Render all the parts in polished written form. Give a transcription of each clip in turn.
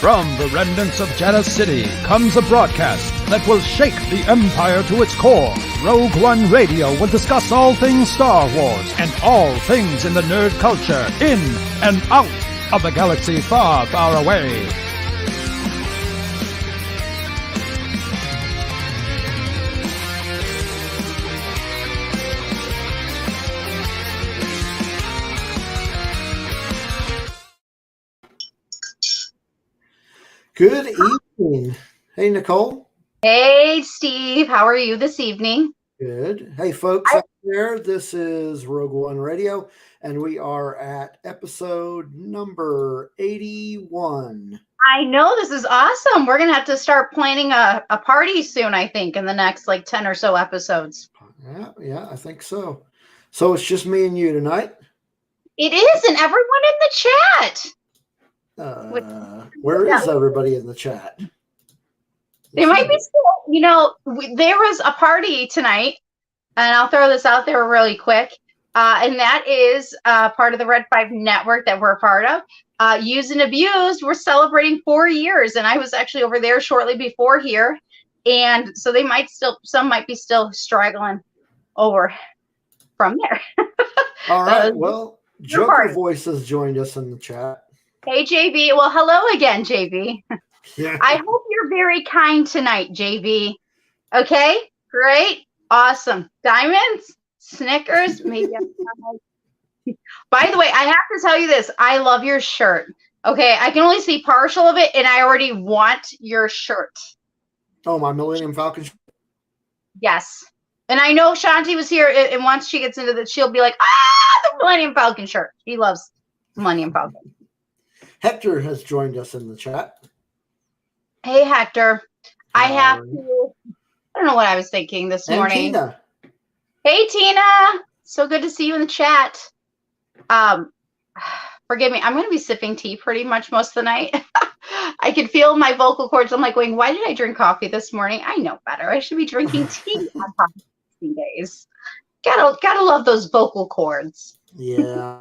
From the remnants of Jeddah City comes a broadcast that will shake the Empire to its core. Rogue One Radio will discuss all things Star Wars and all things in the nerd culture, in and out of the galaxy far, far away. Good evening. Hey, Nicole. Hey, Steve. How are you this evening? Good. Hey, folks out there. This is Rogue One Radio, and we are at episode number 81. I know, this is awesome. We're going to have to start planning a party soon, I think, in the next 10 or so episodes. Yeah, I think so. So it's just me and you tonight? It is, and everyone in the chat. Where is everybody in the chat? They might be still, there was a party tonight, and I'll throw this out there really quick, and that is part of the Red 5 network that we're a part of. Used and Abused, we're celebrating 4 years, and I was actually over there shortly before here, and so some might be still straggling over from there. All right, well, Joker Voice has joined us in the chat. Hey, JB. Well, hello again, JB. Yeah. I hope you're very kind tonight, JB. Okay? Great. Awesome. Diamonds, Snickers, maybe. By the way, I have to tell you this. I love your shirt. Okay? I can only see partial of it, and I already want your shirt. Oh, my Millennium Falcon shirt? Yes. And I know Shanti was here, and once she gets into this, she'll be like, the Millennium Falcon shirt. She loves Millennium Falcon. Hector has joined us in the chat. Hey, Hector. I don't know what I was thinking this morning. Tina. Hey, Tina. So good to see you in the chat. Forgive me. I'm going to be sipping tea pretty much most of the night. I can feel my vocal cords. I'm going, why did I drink coffee this morning? I know better. I should be drinking tea on coffee days. Gotta love those vocal cords. Yeah.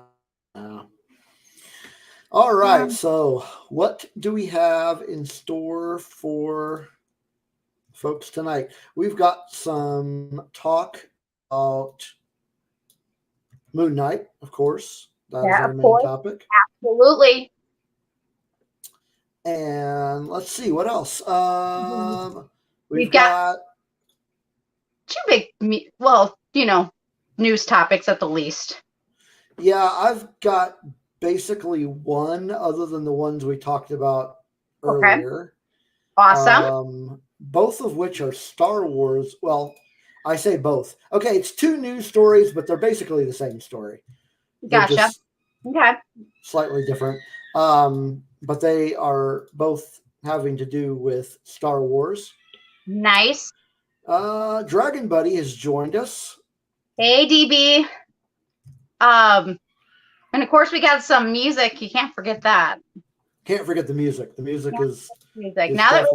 All right, so what do we have in store for folks tonight? We've got some talk about Moon Knight, of course. That is our main topic. Absolutely. And let's see, what else? We've got two big, news topics at the least. Yeah, I've got basically one other than the ones we talked about earlier. Awesome. Both of which are Star Wars. Well, I say both. Okay, it's two news stories, but they're basically the same story. Gotcha. Okay. Slightly different. But they are both having to do with Star Wars. Nice. Dragon Buddy has joined us. Hey, DB. And of course, we got some music. You can't forget that. Can't forget the music. The music is music. Now that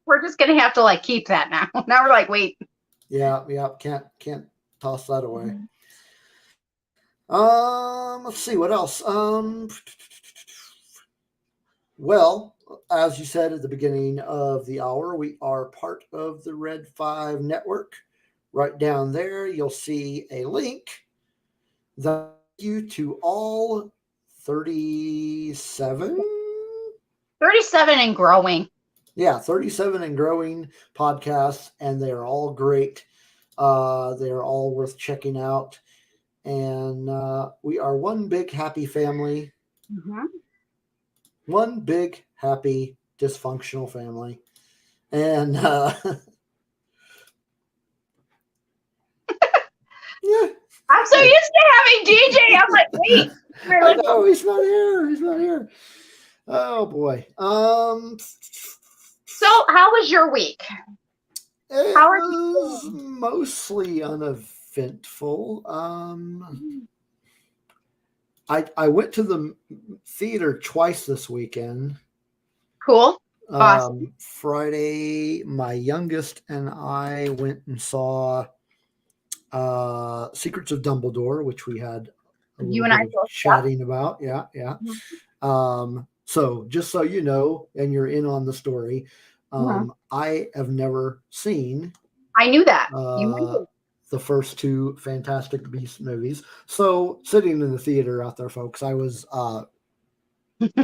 we're just gonna have to keep that now. Now we're like, wait. Yeah. Can't toss that away. Let's see what else. Well, as you said at the beginning of the hour, we are part of the Red 5 network. Right down there, you'll see a link that you to all 37 and growing. Yeah, 37 and growing podcasts, and they are all great. They are all worth checking out, and we are one big happy family. One big happy dysfunctional family, and yeah. I'm so used to having DJ. I'm like, wait. No, he's not here. He's not here. Oh boy. So, how was your week? It How are was you? Mostly uneventful. I went to the theater twice this weekend. Cool. Awesome. Friday, my youngest and I went and saw Secrets of Dumbledore, which we had a little bit of chatting about. Yeah. So just so you know, and you're in on the story, Mhm. I have never seen I knew that. You uh, mentioned. the first two Fantastic Beasts movies. So sitting in the theater out there, folks, I was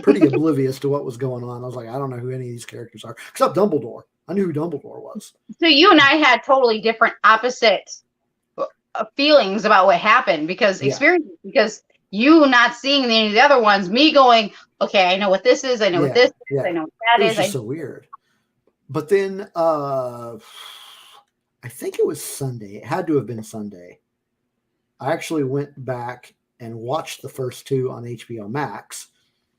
pretty oblivious to what was going on. I was like, I don't know who any of these characters are, except Dumbledore. I knew who Dumbledore was. So you and I had totally different opposite feelings about what happened because Yeah. experience, because you not seeing any of the other ones, me going, okay, I know what this is, I know what Yeah. this is, Yeah. I know what It that was is. just so weird. But then I think it was Sunday. It had to have been Sunday. I actually went back and watched the first two on HBO Max.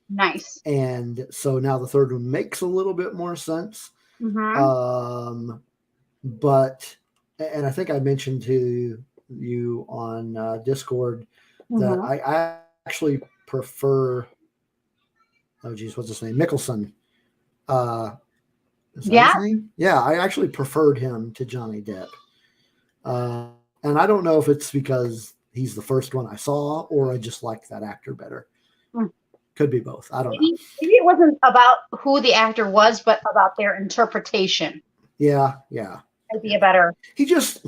Nice. And so now the third one makes a little bit more sense. But, and I think I mentioned to you on Discord that I actually prefer, oh geez, what's his name? Mickelson. Is that his name? Yeah, I actually preferred him to Johnny Depp. And I don't know if it's because he's the first one I saw or I just like that actor better. Could be both. I don't know. Maybe it wasn't about who the actor was, but about their interpretation. Yeah. Might be a better. He just,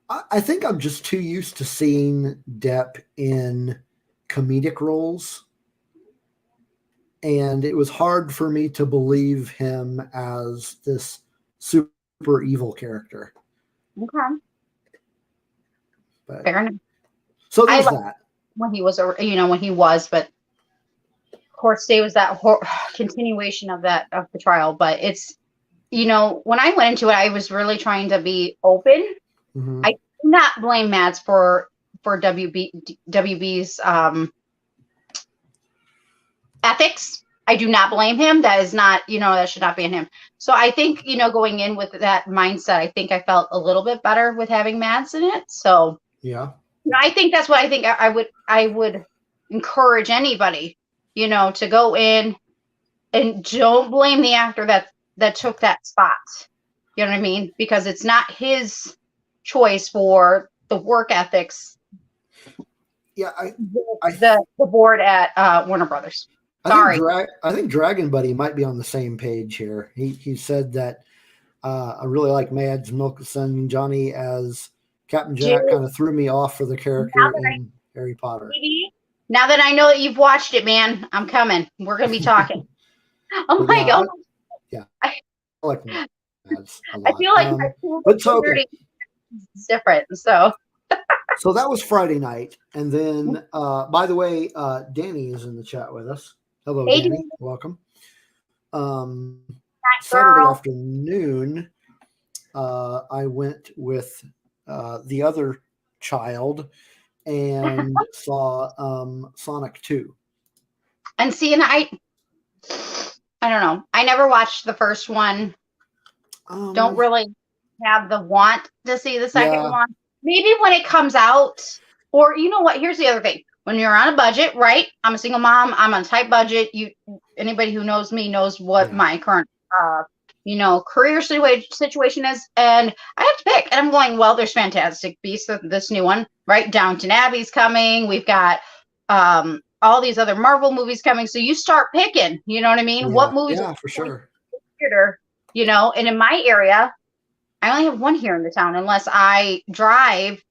I think I'm just too used to seeing Depp in comedic roles. And it was hard for me to believe him as this super evil character. Okay. But, fair enough. So there's that. When he was, when he was, but of course, today was that continuation of the trial. But it's, when I went into it, I was really trying to be open. Mm-hmm. I do not blame Mads for WB's ethics. I do not blame him. That is not, that should not be in him. So I think, going in with that mindset, I think I felt a little bit better with having Mads in it. So yeah, I think that's what I think I would encourage anybody, to go in and don't blame the actor that took that spot. You know what I mean? Because it's not his choice for the work ethics. Yeah, the board at Warner Brothers. Sorry. I think Dragon Buddy might be on the same page here. He said that I really like Mads Mikkelsen. Johnny as Captain Jack kind of threw me off for the character in Harry Potter. Now that I know that you've watched it, man, I'm coming. We're going to be talking. Oh my God. I like Mads a lot. I feel like but so, okay. It's different. So that was Friday night. And then, by the way, Danny is in the chat with us. Hello, hey, Danny. Welcome. Saturday afternoon, I went with the other child and saw Sonic 2. And see, and I don't know. I never watched the first one. Don't really have the want to see the second one. Maybe when it comes out, or you know what? Here's the other thing. When you're on a budget, right? I'm a single mom. I'm on a tight budget. Anybody who knows me knows what my current, career situation is, and I have to pick. And I'm going, well, there's Fantastic Beasts, this new one, right? Downton Abbey's coming. We've got all these other Marvel movies coming. So you start picking. You know what I mean? Yeah. What movies? Yeah, for sure. Theater, and in my area, I only have one here in the town, unless I drive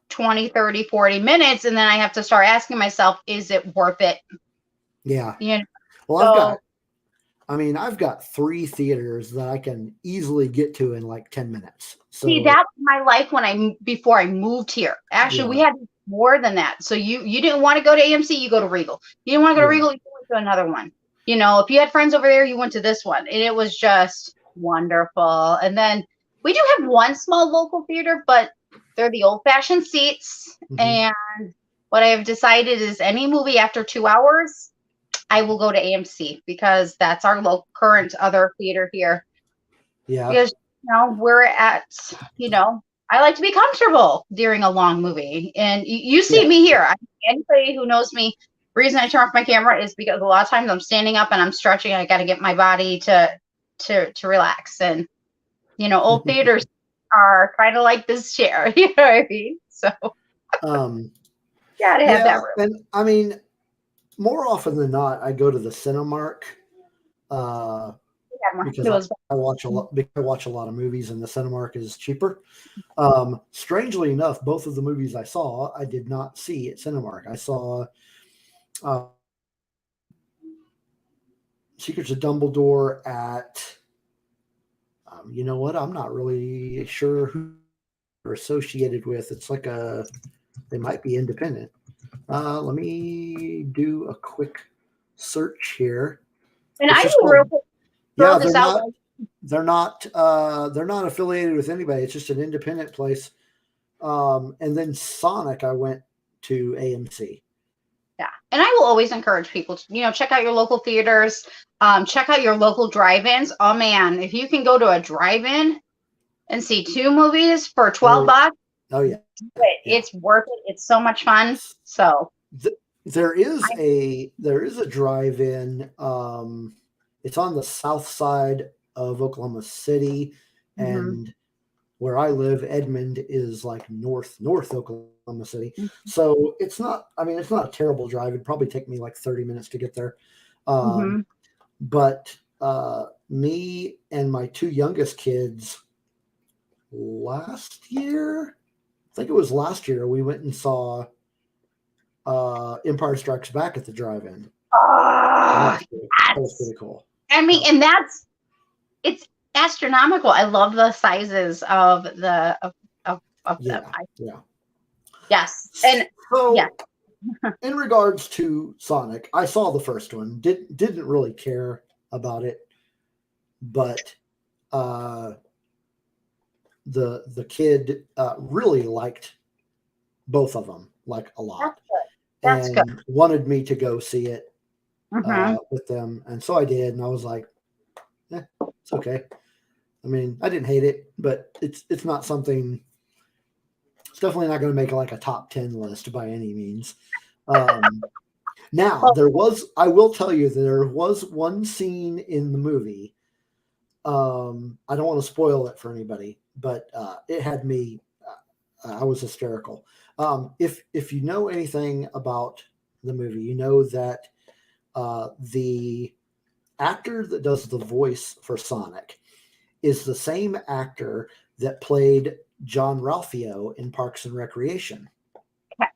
20, 30, 40 minutes, and then I have to start asking myself, is it worth it? Yeah. Well, I've got 3 theaters that I can easily get to in like 10 minutes. So, see, that's my life before I moved here. Actually, we had more than that. So you didn't want to go to AMC, you go to Regal. You didn't want to go to Regal, you went to another one. If you had friends over there, you went to this one, and it was just wonderful. And then we do have one small local theater, but they're the old-fashioned seats. Mm-hmm. And what I have decided is any movie after 2 hours, I will go to AMC, because that's our current other theater here. Yeah. Because we're at, I like to be comfortable during a long movie. And you see me here. Anybody who knows me, the reason I turn off my camera is because a lot of times I'm standing up and I'm stretching. I got to get my body to relax. And old theaters are kind of like this chair. You know what I mean? So gotta have that room. And more often than not, I go to the Cinemark because I watch a lot of movies, and the Cinemark is cheaper. Strangely enough, both of the movies I saw, I did not see at Cinemark. I saw Secrets of Dumbledore at, you know what? I'm not really sure who they're associated with. It's like they might be independent. Let me do a quick search here. And I will real quick throw this out. They're not affiliated with anybody. It's just an independent place. And then Sonic, I went to AMC. Yeah, and I will always encourage people to, check out your local theaters, check out your local drive-ins. Oh man, if you can go to a drive-in and see 2 movies for $12, oh yeah, it's worth it. It's so much fun. So there is a drive-in. It's on the south side of Oklahoma City, and where I live, Edmond is like north Oklahoma City. So it's not a terrible drive. It'd probably take me like 30 minutes to get there. But me and my 2 youngest kids last year, I think it was last year, we went and saw Empire Strikes Back at the drive-in. That was pretty cool. I mean, and it's astronomical. I love the sizes of the Yes. And so in regards to Sonic, I saw the first one. Didn't really care about it, but the kid really liked both of them, like a lot. That's and good. Wanted me to go see it with them, and so I did, and I was like, it's okay. I mean, I didn't hate it, but it's not something. It's definitely not going to make like a top 10 list by any means. Now, I will tell you, there was one scene in the movie. I don't want to spoil it for anybody, but it had me. I was hysterical. If you know anything about the movie, you know that the actor that does the voice for Sonic is the same actor that played John Ralphio in Parks and Recreation.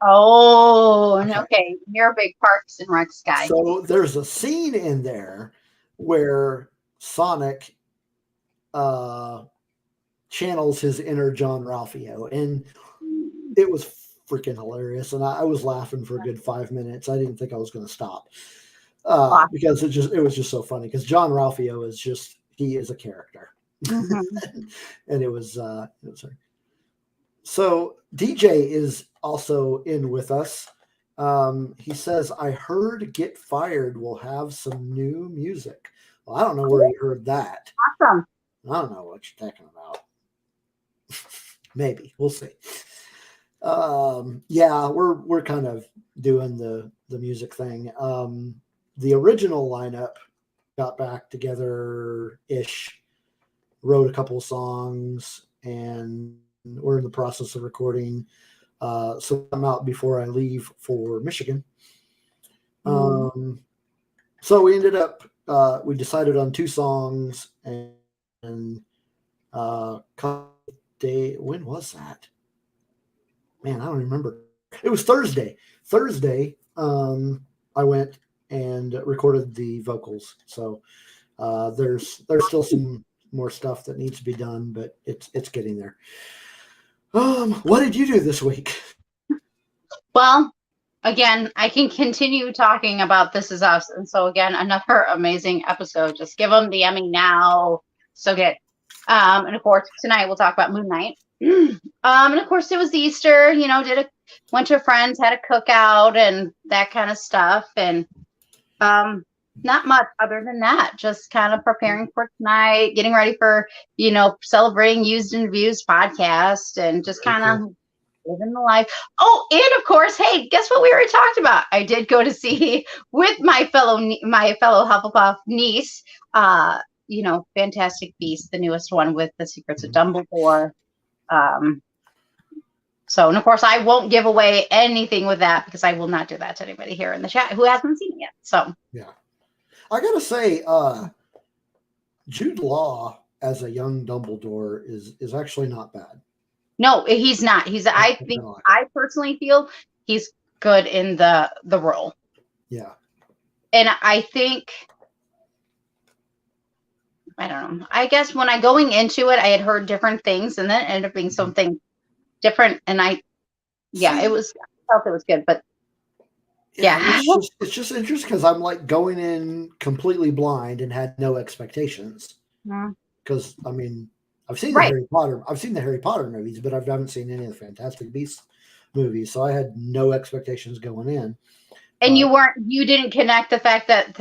Oh, okay. You're a big Parks and Recs guy. So there's a scene in there where Sonic channels his inner John Ralphio, and it was freaking hilarious. And I was laughing for a good 5 minutes. I didn't think I was going to stop because it was just so funny. Because John Ralphio he is a character, and it was so DJ is also in with us. He says, I heard Get Fired will have some new music. Well, I don't know where he heard that. Awesome. I don't know what you're talking about. Maybe. We'll see. Yeah, we're kind of doing the music thing. The original lineup got back together-ish, wrote a couple of songs, and we're in the process of recording. So I'm out before I leave for Michigan. So we ended up, we decided on 2 songs, and when was that? Man, I don't remember. It was Thursday. I went and recorded the vocals. So there's still some more stuff that needs to be done, but it's getting there. What did you do this week? Well, again, I can continue talking about This Is Us. And so again, another amazing episode. Just give them the Emmy now. So good. And of course, tonight we'll talk about Moon Knight. And of course, it was Easter, went to friends, had a cookout and that kind of stuff. And not much other than that, just kind of preparing for tonight, getting ready for, celebrating Used and Views podcast and just kind of living the life. Oh, and of course, hey, guess what we already talked about? I did go to see with my fellow Hufflepuff niece, Fantastic Beasts, the newest one with the Secrets of Dumbledore. And of course, I won't give away anything with that because I will not do that to anybody here in the chat who hasn't seen it So yeah, I gotta say, Jude Law as a young Dumbledore is actually not bad. no, he's not. I personally feel he's good in the role. Yeah. And I think, I don't know. I guess when I going into it, I had heard different things, and then it ended up being something different. And I felt it was good, but yeah. It's just interesting because I'm like going in completely blind and had no expectations. Because I mean, I've seen the Harry Potter movies, but I haven't seen any of the Fantastic Beasts movies, so I had no expectations going in. And you didn't connect the fact that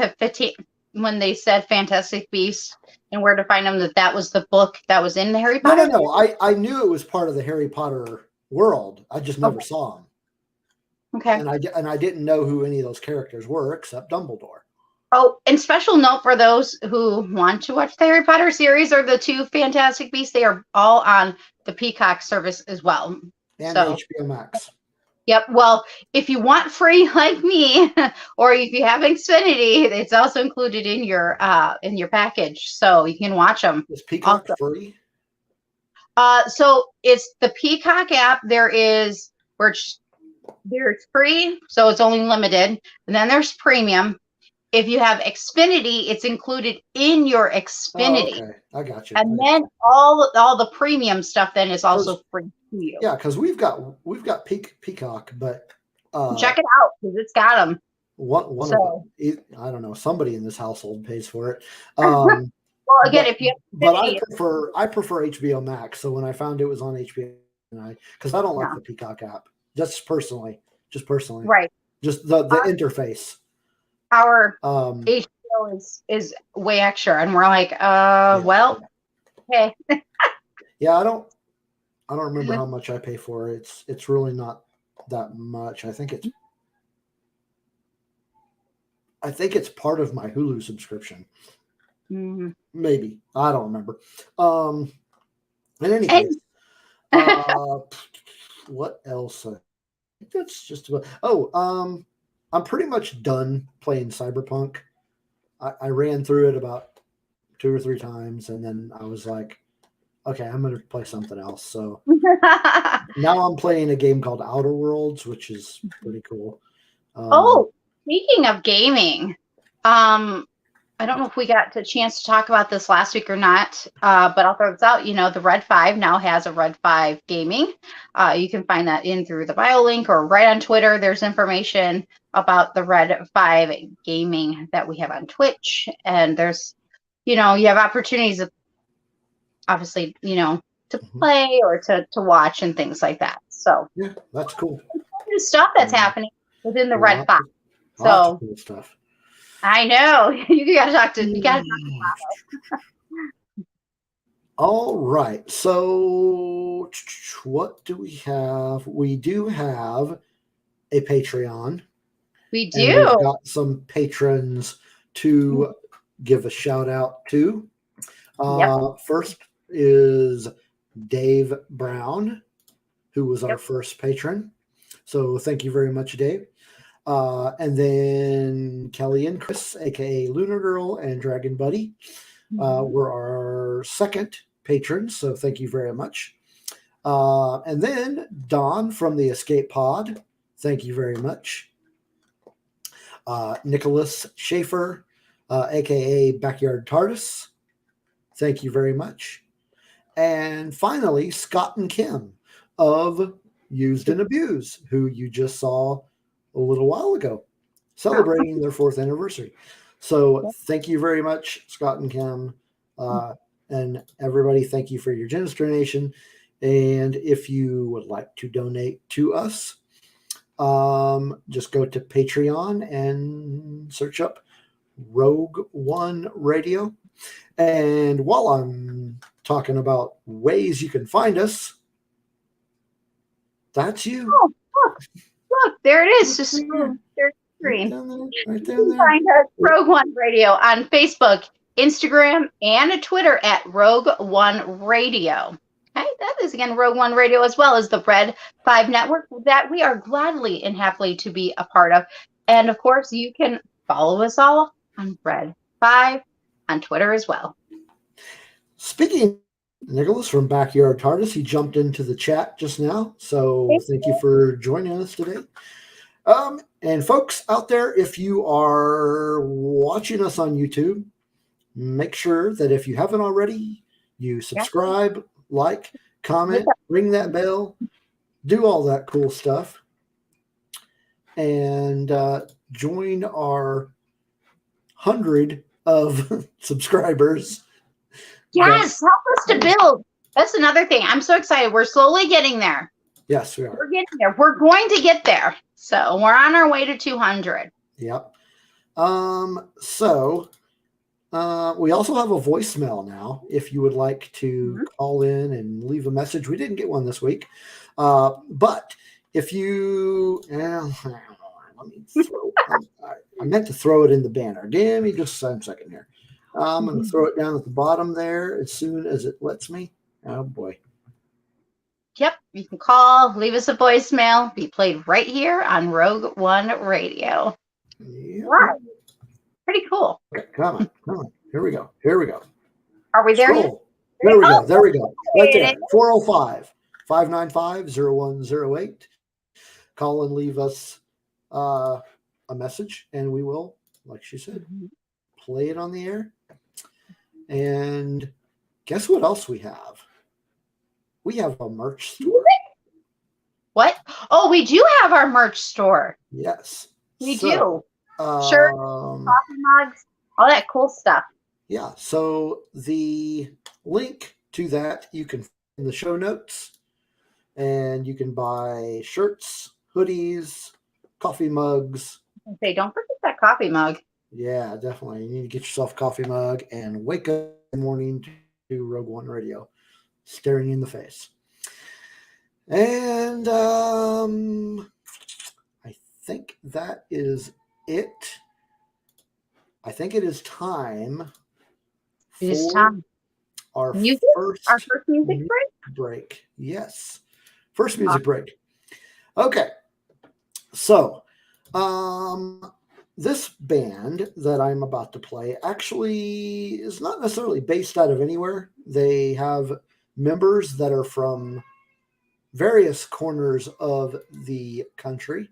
when they said Fantastic Beasts and Where to Find Them, that was the book that was in the Harry Potter? No. I knew it was part of the Harry Potter world. I just never saw them. Okay. And I didn't know who any of those characters were except Dumbledore. Oh, and special note for those who want to watch the Harry Potter series or the two Fantastic Beasts, they are all on the Peacock service as well. And HBO Max. Yep. Well, if you want free like me, or if you have Xfinity, it's also included in your package, so you can watch them. Is Peacock free? So it's the Peacock app. There's free, so it's only limited, and then there's premium. If you have Xfinity, it's included in your Xfinity. Oh, okay. I got you. And then all the premium stuff then is also free to you. Yeah, because we've got Peacock, but check it out because it's got them. One of them, I don't know. Somebody in this household pays for it. Well, again, if you have Xfinity, I prefer HBO Max. So when I found it was on HBO, because I don't like the Peacock app, just personally, right? Just the interface. Our HBO is way extra, and we're like, well, okay. Yeah, I don't remember how much I pay for it. It's really not that much. I think it's part of my Hulu subscription. Mm-hmm. Maybe, I don't remember. In any case, what else? That's just about. I'm pretty much done playing Cyberpunk. I ran through it about 2 or 3 times, and then I was like, okay, I'm going to play something else. So now I'm playing a game called Outer Worlds, which is pretty cool. Speaking of gaming, I don't know if we got the chance to talk about this last week or not, but I'll throw this out. The Red 5 now has a Red 5 gaming. You can find that in through the bio link or right on Twitter. There's information about the Red 5 gaming that we have on Twitch. And there's, you have opportunities of, obviously, to play or to watch and things like that. So yeah, that's cool. New stuff that's happening within the Red 5. Lots of cool stuff. I know. You got to talk to Bob. All right. So what do we have? We do have a Patreon. We do. And we've got some patrons to give a shout out to. First is Dave Brown, who was our first patron. So thank you very much, Dave. And then Kelly and Chris, aka Lunar Girl and Dragon Buddy, were our second patrons. So thank you very much. And then Don from the Escape Pod, thank you very much. Nicholas Schaefer, aka Backyard TARDIS, thank you very much. And finally, Scott and Kim of Used and Abused, who you just saw a little while ago, celebrating their 4th anniversary. So thank you very much, Scott and Kim. And everybody, thank you for your generous donation. And if you would like to donate to us, just go to Patreon and search up Rogue One Radio. And while I'm talking about ways you can find us, that's you. Look, there it is. Just there's the screen. Right there. You can find us Rogue One Radio on Facebook, Instagram, and Twitter at Rogue One Radio. Okay, that is again Rogue One Radio, as well as the Red 5 Network that we are gladly and happily to be a part of. And of course, you can follow us all on Red 5 on Twitter as well. Speaking Nicholas from Backyard TARDIS, he jumped into the chat just now, so thank you for joining us today. And folks out there, if you are watching us on YouTube, make sure that if you haven't already, you subscribe, like, comment, ring that bell, do all that cool stuff, and join our 100 of subscribers. Yes, help us to build. That's another thing. I'm so excited. We're slowly getting there. Yes, we are. We're getting there. We're going to get there. So we're on our way to 200. Yep. So we also have a voicemail now. If you would like to call in and leave a message, we didn't get one this week. But if you, let me throw, I meant to throw it in the banner. Give me just a second here. I'm going to throw it down at the bottom there as soon as it lets me. Oh boy. Yep, you can call, leave us a voicemail, be played right here on Rogue One Radio. Yep. Wow. Pretty cool. Okay, come on. Here we go. Are we there? There we go. There we go. Right there. 405-595-0108. Call and leave us a message, and we will, like she said, play it on the air. And guess what else we have? We have a merch store. What? Oh, we do have our merch store. Yes. We do. Shirts, coffee mugs, all that cool stuff. Yeah. So the link to that you can find in the show notes, and you can buy shirts, hoodies, coffee mugs. Say, don't forget that coffee mug. Yeah, definitely. You need to get yourself a coffee mug and wake up in the morning to Rogue One Radio, staring you in the face. And I think that is it. I think it is time for our first music break. Yes. First music break. Okay. So, this band that I'm about to play actually is not necessarily based out of anywhere. They have members that are from various corners of the country.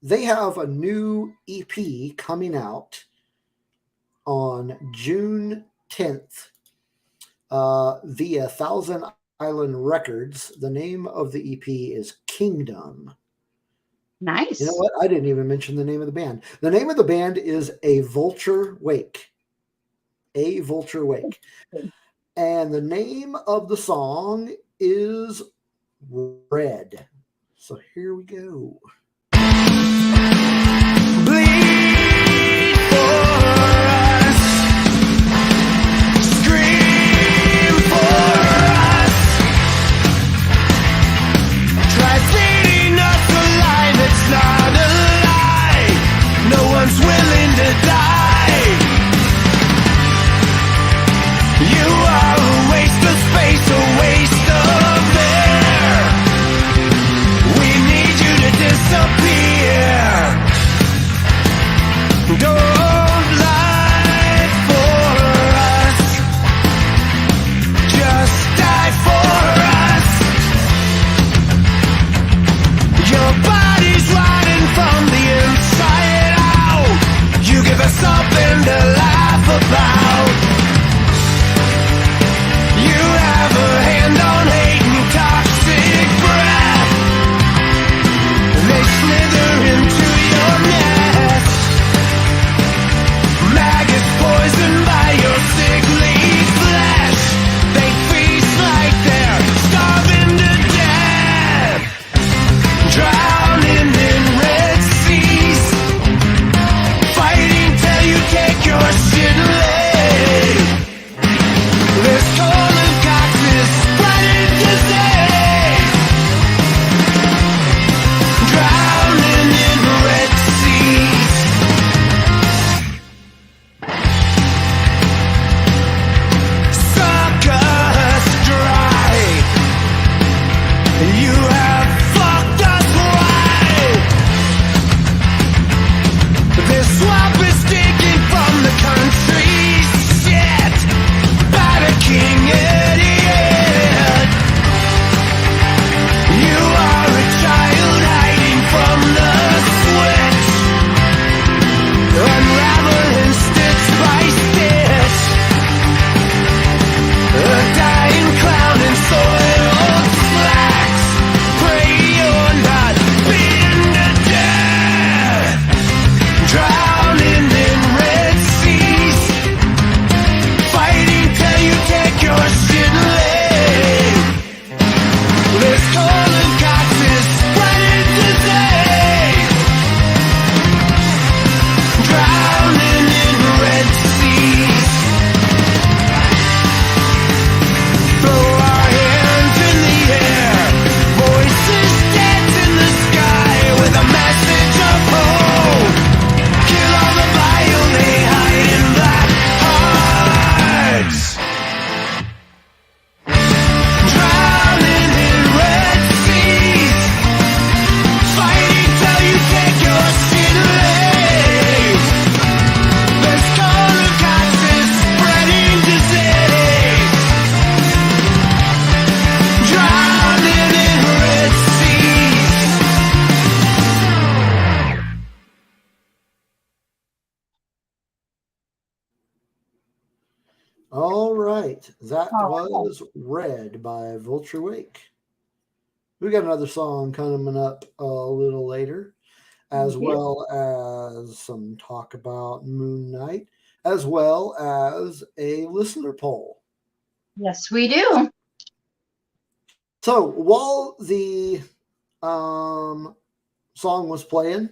They have a new EP coming out on June 10th via Thousand Island Records. The name of the EP is Kingdom. Nice. You know what? I didn't even mention the name of the band. The name of the band is A Vulture Wake. A Vulture Wake. And the name of the song is Red. So here we go. Bleed for us. Scream for us. Try feeding us a lie that's not a lie. No one's willing to die. You are a waste of space, a waste of air. We need you to disappear. All right. That Oh, was Red by Vulture Wake. We got another song coming up a little later, as well as some talk about Moon Knight, as well as a listener poll. yes, we do. So while the song was playing,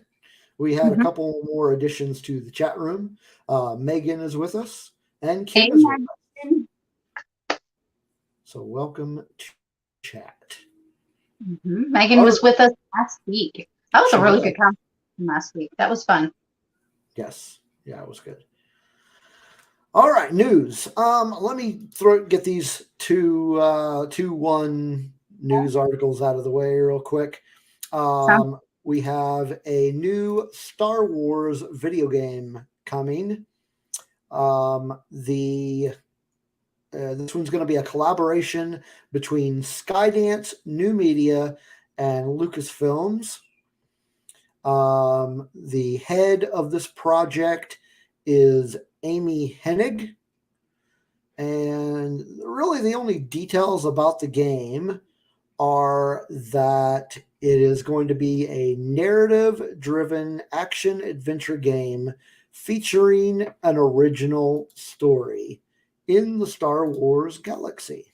we had a couple more additions to the chat room. Megan is with us, and Kim is with us. So welcome to chat. Megan was with us last week. That was a really good conversation last week. That was fun. Yes. Yeah, it was good. All right, news. Let me get these two news articles out of the way real quick. We have a new Star Wars video game coming. This one's going to be a collaboration between Skydance New Media and Lucasfilms. The head of this project is Amy Hennig, and really the only details about the game are that it is going to be a narrative-driven action-adventure game featuring an original story in the Star Wars galaxy.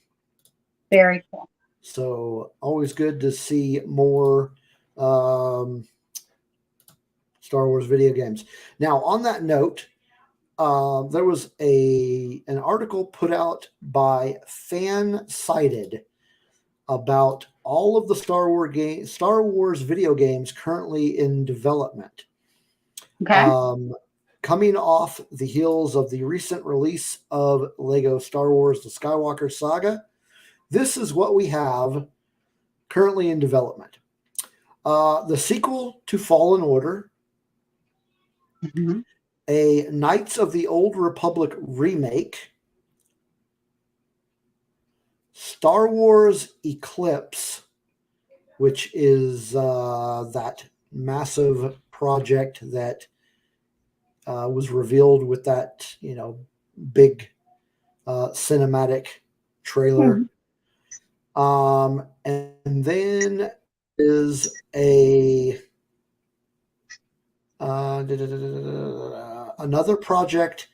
Very cool. So always good to see more Star Wars video games. Now, on that note, there was an article put out by Fansided about all of the Star Wars video games currently in development. Okay. Coming off the heels of the recent release of Lego Star Wars: The Skywalker Saga, this is what we have currently in development. The sequel to Fallen Order, a Knights of the Old Republic remake, Star Wars Eclipse, which is that massive project that was revealed with that, big cinematic trailer. And then is another project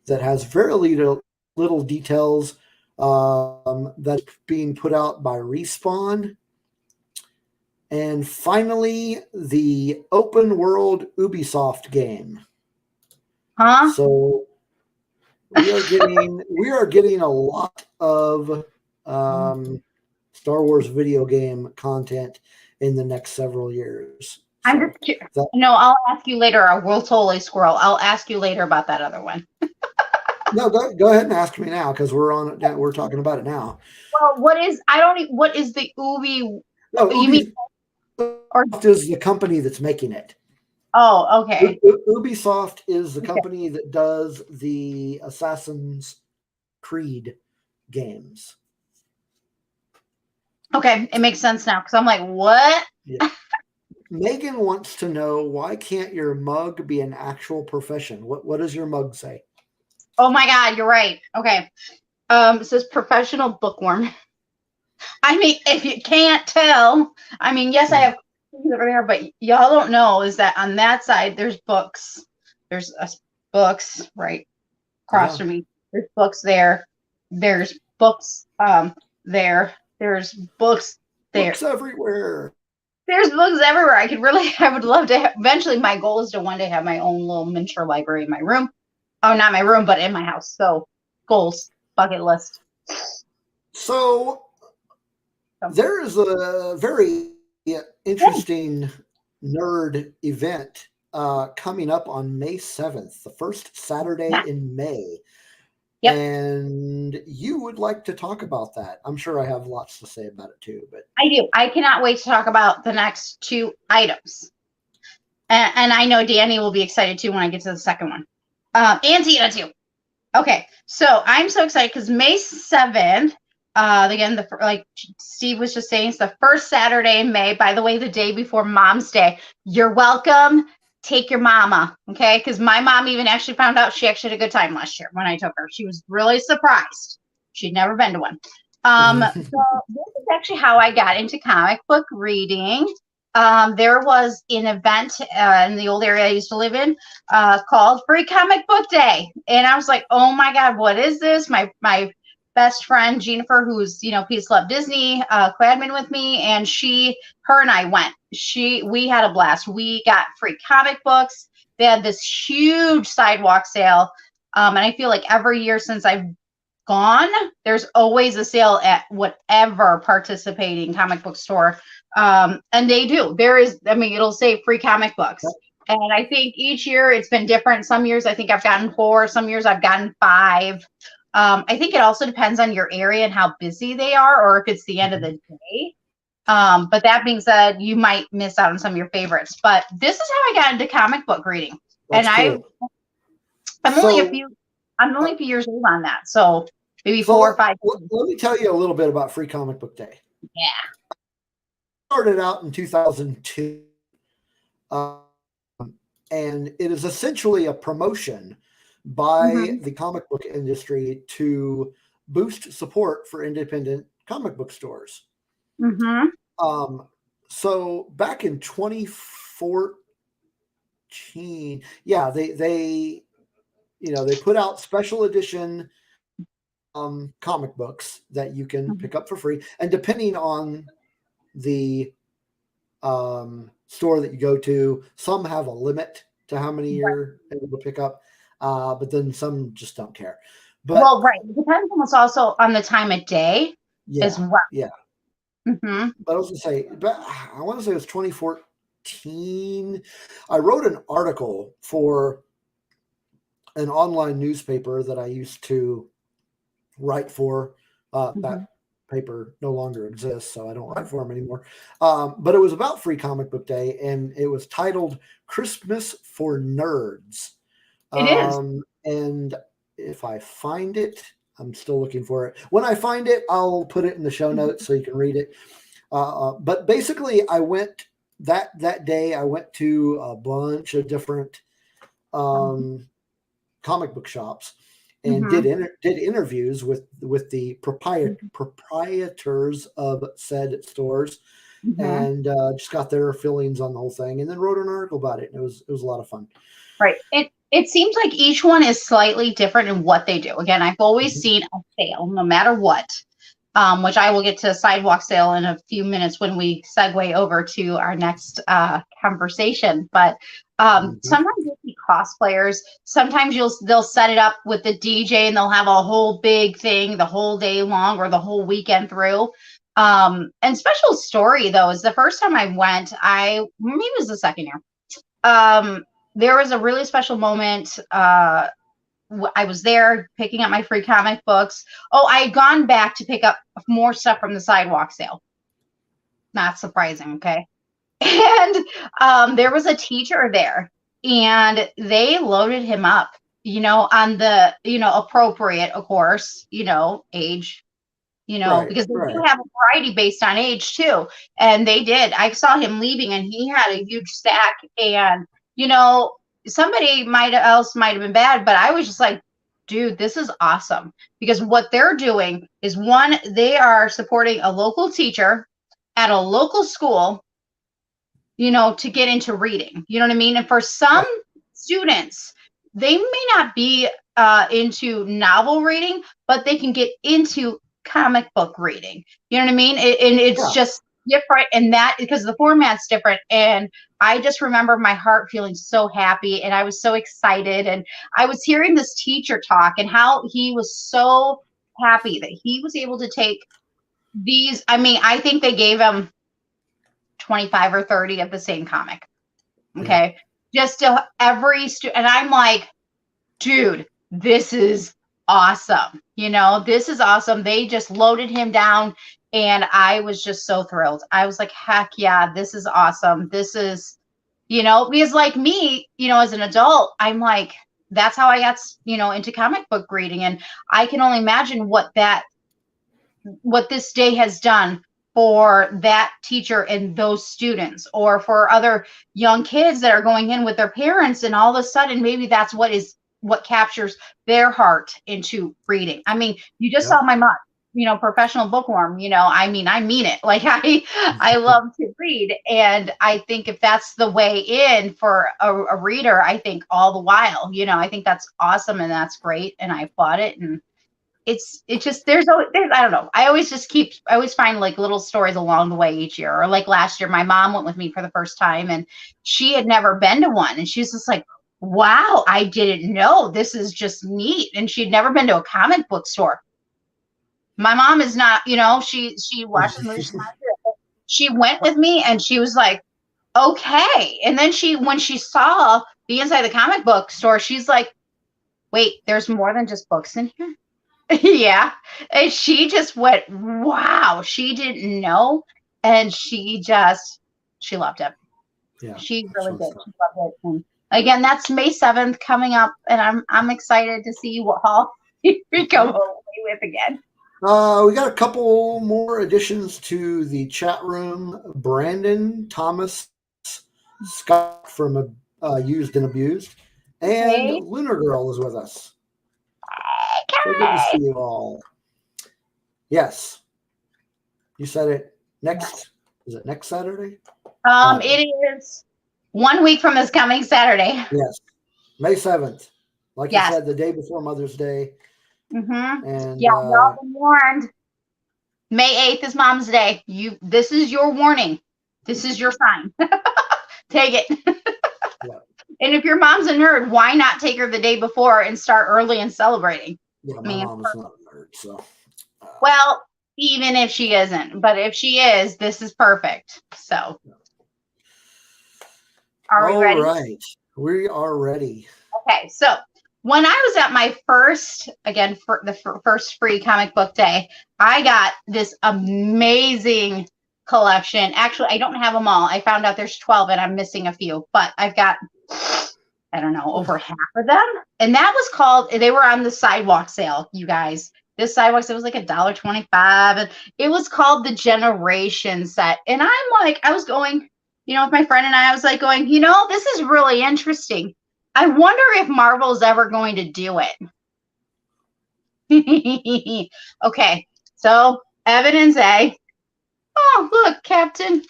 that has very little details that's being put out by Respawn. And finally, the open world Ubisoft game. So we are getting a lot of Star Wars video game content in the next several years. I'm just curious. No, I'll ask you later. A World Holy Squirrel. I'll ask you later about that other one. No, go ahead and ask me now, because we're talking about it now. Well, what is the Ubi? No, Ubisoft is the company that's making it. Oh, okay. Ubisoft is the company that does the Assassin's Creed games. Okay, it makes sense now, because I'm like, what? Yeah. Megan wants to know, why can't your mug be an actual profession? What does your mug say? Oh my God, you're right. Okay. It says professional bookworm. I mean, if you can't tell, I mean, yes, I have things over there, but y'all don't know is that on that side, there's books. There's books right across from me. There's books there. There's books there. There's books there. Books everywhere. There's books everywhere. I would love to have, eventually my goal is to one day have my own little miniature library in my room. Oh, not my room, but in my house. So goals, bucket list. So there is a very interesting nerd event coming up on May 7th, the first Saturday in May. Yep. And you would like to talk about that. I'm sure I have lots to say about it too. But I do. I cannot wait to talk about the next two items. And I know Danny will be excited too when I get to the second one. And Tina too. Okay, so I'm so excited because May 7th, again, like Steve was just saying, it's the first Saturday in May. By the way, the day before Mom's Day. You're welcome. take your mama, okay? Because my mom even actually found out she actually had a good time last year when I took her. She was really surprised. She'd never been to one. So this is actually how I got into comic book reading. There was an event in the old area I used to live in called Free Comic Book Day. And I was like, oh my God, what is this? My best friend, Jennifer, who's, Peace Love Disney, co-admin with me, and her and I went. We had a blast. We got free comic books. They had this huge sidewalk sale. And I feel like every year since I've gone, there's always a sale at whatever participating comic book store. And they do. It'll say free comic books. And I think each year it's been different. Some years I think I've gotten 4. Some years I've gotten 5. I think it also depends on your area and how busy they are, or if it's the end of the day. But that being said, you might miss out on some of your favorites. But this is how I got into comic book reading. That's and cool. I'm only a few years old on that. So maybe 4 or 5. Let me tell you a little bit about Free Comic Book Day. Yeah. I started out in 2002. And it is essentially a promotion by the comic book industry to boost support for independent comic book stores. So back in 2014, they put out special edition comic books that you can pick up for free, and depending on the store that you go to, some have a limit to how many you're able to pick up, but then some just don't care. But it depends almost also on the time of day as well. Yeah. But I was gonna say, I want to say it was 2014. I wrote an article for an online newspaper that I used to write for. That paper no longer exists, so I don't write for them anymore. But it was about Free Comic Book Day, and it was titled "Christmas for Nerds." It is. And if I find it, I'm still looking for it. When I find it, I'll put it in the show notes so you can read it. But basically, I went that day. I went to a bunch of different comic book shops and did interviews with the proprietors of said stores, and just got their feelings on the whole thing, and then wrote an article about it. And it was a lot of fun. Right. It seems like each one is slightly different in what they do. Again, I've always seen a sale, no matter what, which I will get to sidewalk sale in a few minutes when we segue over to our next conversation. But sometimes you'll see cosplayers. Sometimes they'll set it up with the DJ and they'll have a whole big thing the whole day long or the whole weekend through. And special story though is the first time I went, maybe it was the second year. There was a really special moment. I was there picking up my free comic books. Oh, I had gone back to pick up more stuff from the sidewalk sale. Not surprising, okay? And there was a teacher there, and they loaded him up, on the, appropriate, of course, age, because they do have a variety based on age too. And they did. I saw him leaving, and he had a huge stack, and somebody might have been bad, but I was just like, dude, this is awesome, because what they're doing is, one, they are supporting a local teacher at a local school, to get into reading, you know what I mean? And for some students, they may not be into novel reading, but they can get into comic book reading, you know what I mean? And it's just different, and that because the format's different. And I just remember my heart feeling so happy, and I was so excited, and I was hearing this teacher talk and how he was so happy that he was able to take these. I think they gave him 25 or 30 of the same comic, okay, just to every student. And I'm like, dude, this is awesome. This is awesome. They just loaded him down, and I was just so thrilled. I was like, heck yeah, this is awesome. This is, because like me, as an adult, I'm like, that's how I got, into comic book reading. And I can only imagine what this day has done for that teacher and those students, or for other young kids that are going in with their parents, and all of a sudden maybe that's what captures their heart into reading. I mean, you just saw my mom, professional bookworm, I mean it. Like I love to read, and I think if that's the way in for a reader, I think all the while, I think that's awesome and that's great, and I applaud it. And it's just there's I don't know. I always find like little stories along the way each year. Or like last year, my mom went with me for the first time, and she had never been to one, and she was just like, "Wow, I didn't know. This is just neat." And she'd never been to a comic book store. My mom is not, she watched the movie. She went with me, and she was like, "Okay." And then when she saw the inside of the comic book store, she's like, "Wait, there's more than just books in here." Yeah. And she just went, wow, she didn't know. And she loved it. Yeah. She really did. She loved it. And again, that's May 7th coming up. And I'm excited to see what haul we come away with again. We got a couple more additions to the chat room. Brandon Thomas Scott from Used and Abused. And Lunar Girl is with us. So good to see you all. Yes. You said it next. Is it next Saturday? It is 1 week from this coming Saturday. Yes. May 7th. Like you said, the day before Mother's Day. Mm-hmm. And y'all been warned. May 8th is Mom's Day. This is your warning. This is your sign. Take it. Yeah. And if your mom's a nerd, why not take her the day before and start early and celebrating? Yeah, my mom is not a nerd, so. Well, even if she isn't, but if she is, this is perfect. So, are we ready? All right, we are ready. Okay, so when I was at my first free comic book day, I got this amazing collection. Actually, I don't have them all. I found out there's 12 and I'm missing a few, but I've got, I don't know, over half of them. And that was called, they were on the sidewalk sale, you guys. This sidewalk sale was like $1.25. And it was called the Generation set. And I'm like, I was going, with my friend and I was like going, this is really interesting. I wonder if Marvel's ever going to do it. Okay, so evidence A. Oh, look, Captain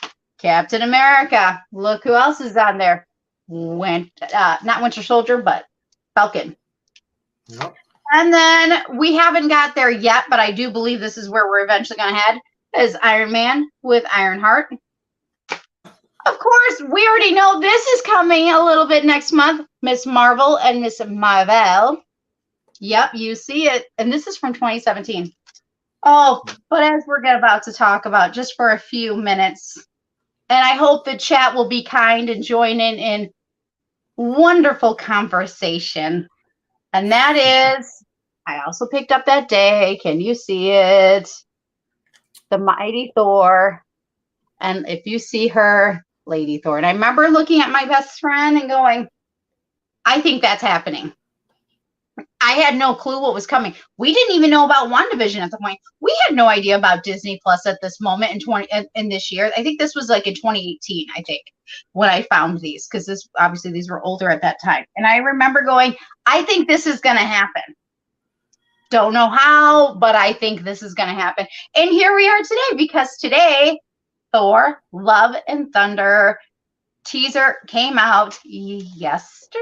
America. Look who else is on there. Not Winter Soldier, but Falcon. Yep. And then we haven't got there yet, but I do believe this is where we're eventually going to head, is Iron Man with Ironheart. Of course, we already know this is coming a little bit next month. Miss Marvel and Miss Marvel. Yep, you see it. And this is from 2017. Oh, but as we're about to talk about just for a few minutes, and I hope the chat will be kind and join in wonderful conversation. And that is, I also picked up that day. Can you see it? The Mighty Thor. And if you see her, Lady Thor. And I remember looking at my best friend and going, I think that's happening. I had no clue what was coming. We didn't even know about WandaVision at the point. We had no idea about Disney Plus at this moment in this year. I think this was like in 2018, I think, when I found these, because these were older at that time. And I remember going, I think this is going to happen. Don't know how, but I think this is going to happen. And here we are today, because today, Thor, Love and Thunder teaser came out yesterday.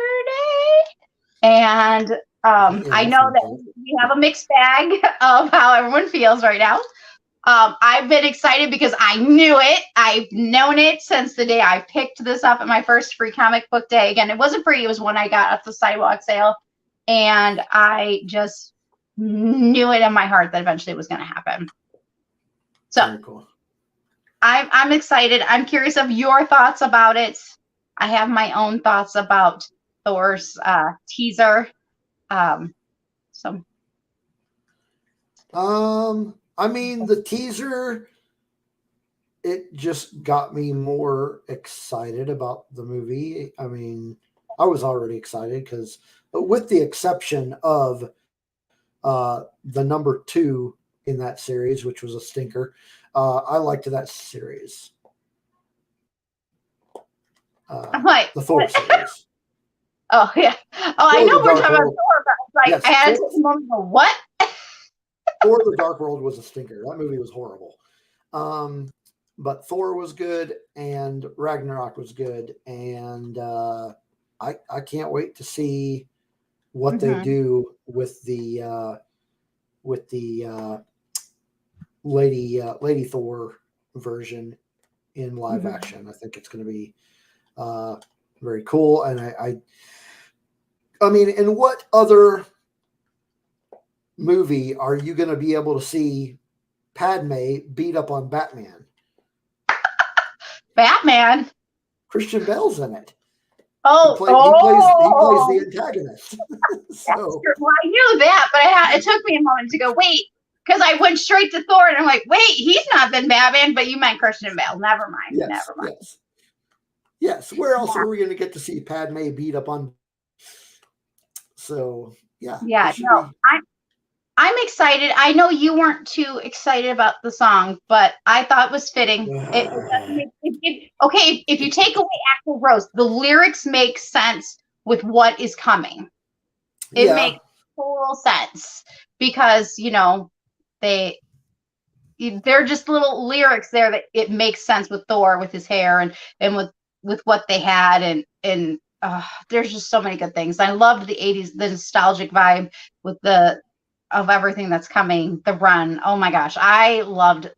And I know that we have a mixed bag of how everyone feels right now. I've been excited because I knew it. I've known it since the day I picked this up at my first free comic book day. Again, it wasn't free. It was one I got at the sidewalk sale. And I just knew it in my heart that eventually it was going to happen. So very cool. I'm excited. I'm curious of your thoughts about it. I have my own thoughts about Thor's teaser. I mean, the teaser, it just got me more excited about the movie. I mean, I was already excited because, with the exception of the number 2 in that series, which was a stinker. I liked that series. I'm like, the Thor series. Oh yeah. Oh, I know we're talking about Thor, but it's like Yes, I had to take a moment to go, what? Thor: The Dark World was a stinker. That movie was horrible. But Thor was good, and Ragnarok was good, and I can't wait to see what they do with the Lady Thor version in live action. I think it's going to be very cool, and I mean, in what other movie are you going to be able to see Padme beat up on Batman? Batman. Christian Bale's in it. Oh, he plays the antagonist. So, well, I knew that, but it took me a moment to go, wait, because I went straight to Thor, and I'm like, wait, he's not been Batman, but you meant Christian Bale. Never mind. Yes, never mind. Yes. Where else are we going to get to see Padme beat up on? So, yeah. Yeah, no, I'm excited. I know you weren't too excited about the song, but I thought it was fitting. Okay, if you take away Axl Rose, the lyrics make sense with what is coming. It makes total sense because, they're just little lyrics there that it makes sense with Thor, with his hair and with what they had. And there's just so many good things. I loved the 80s, the nostalgic vibe with of everything that's coming, the run. Oh my gosh. I loved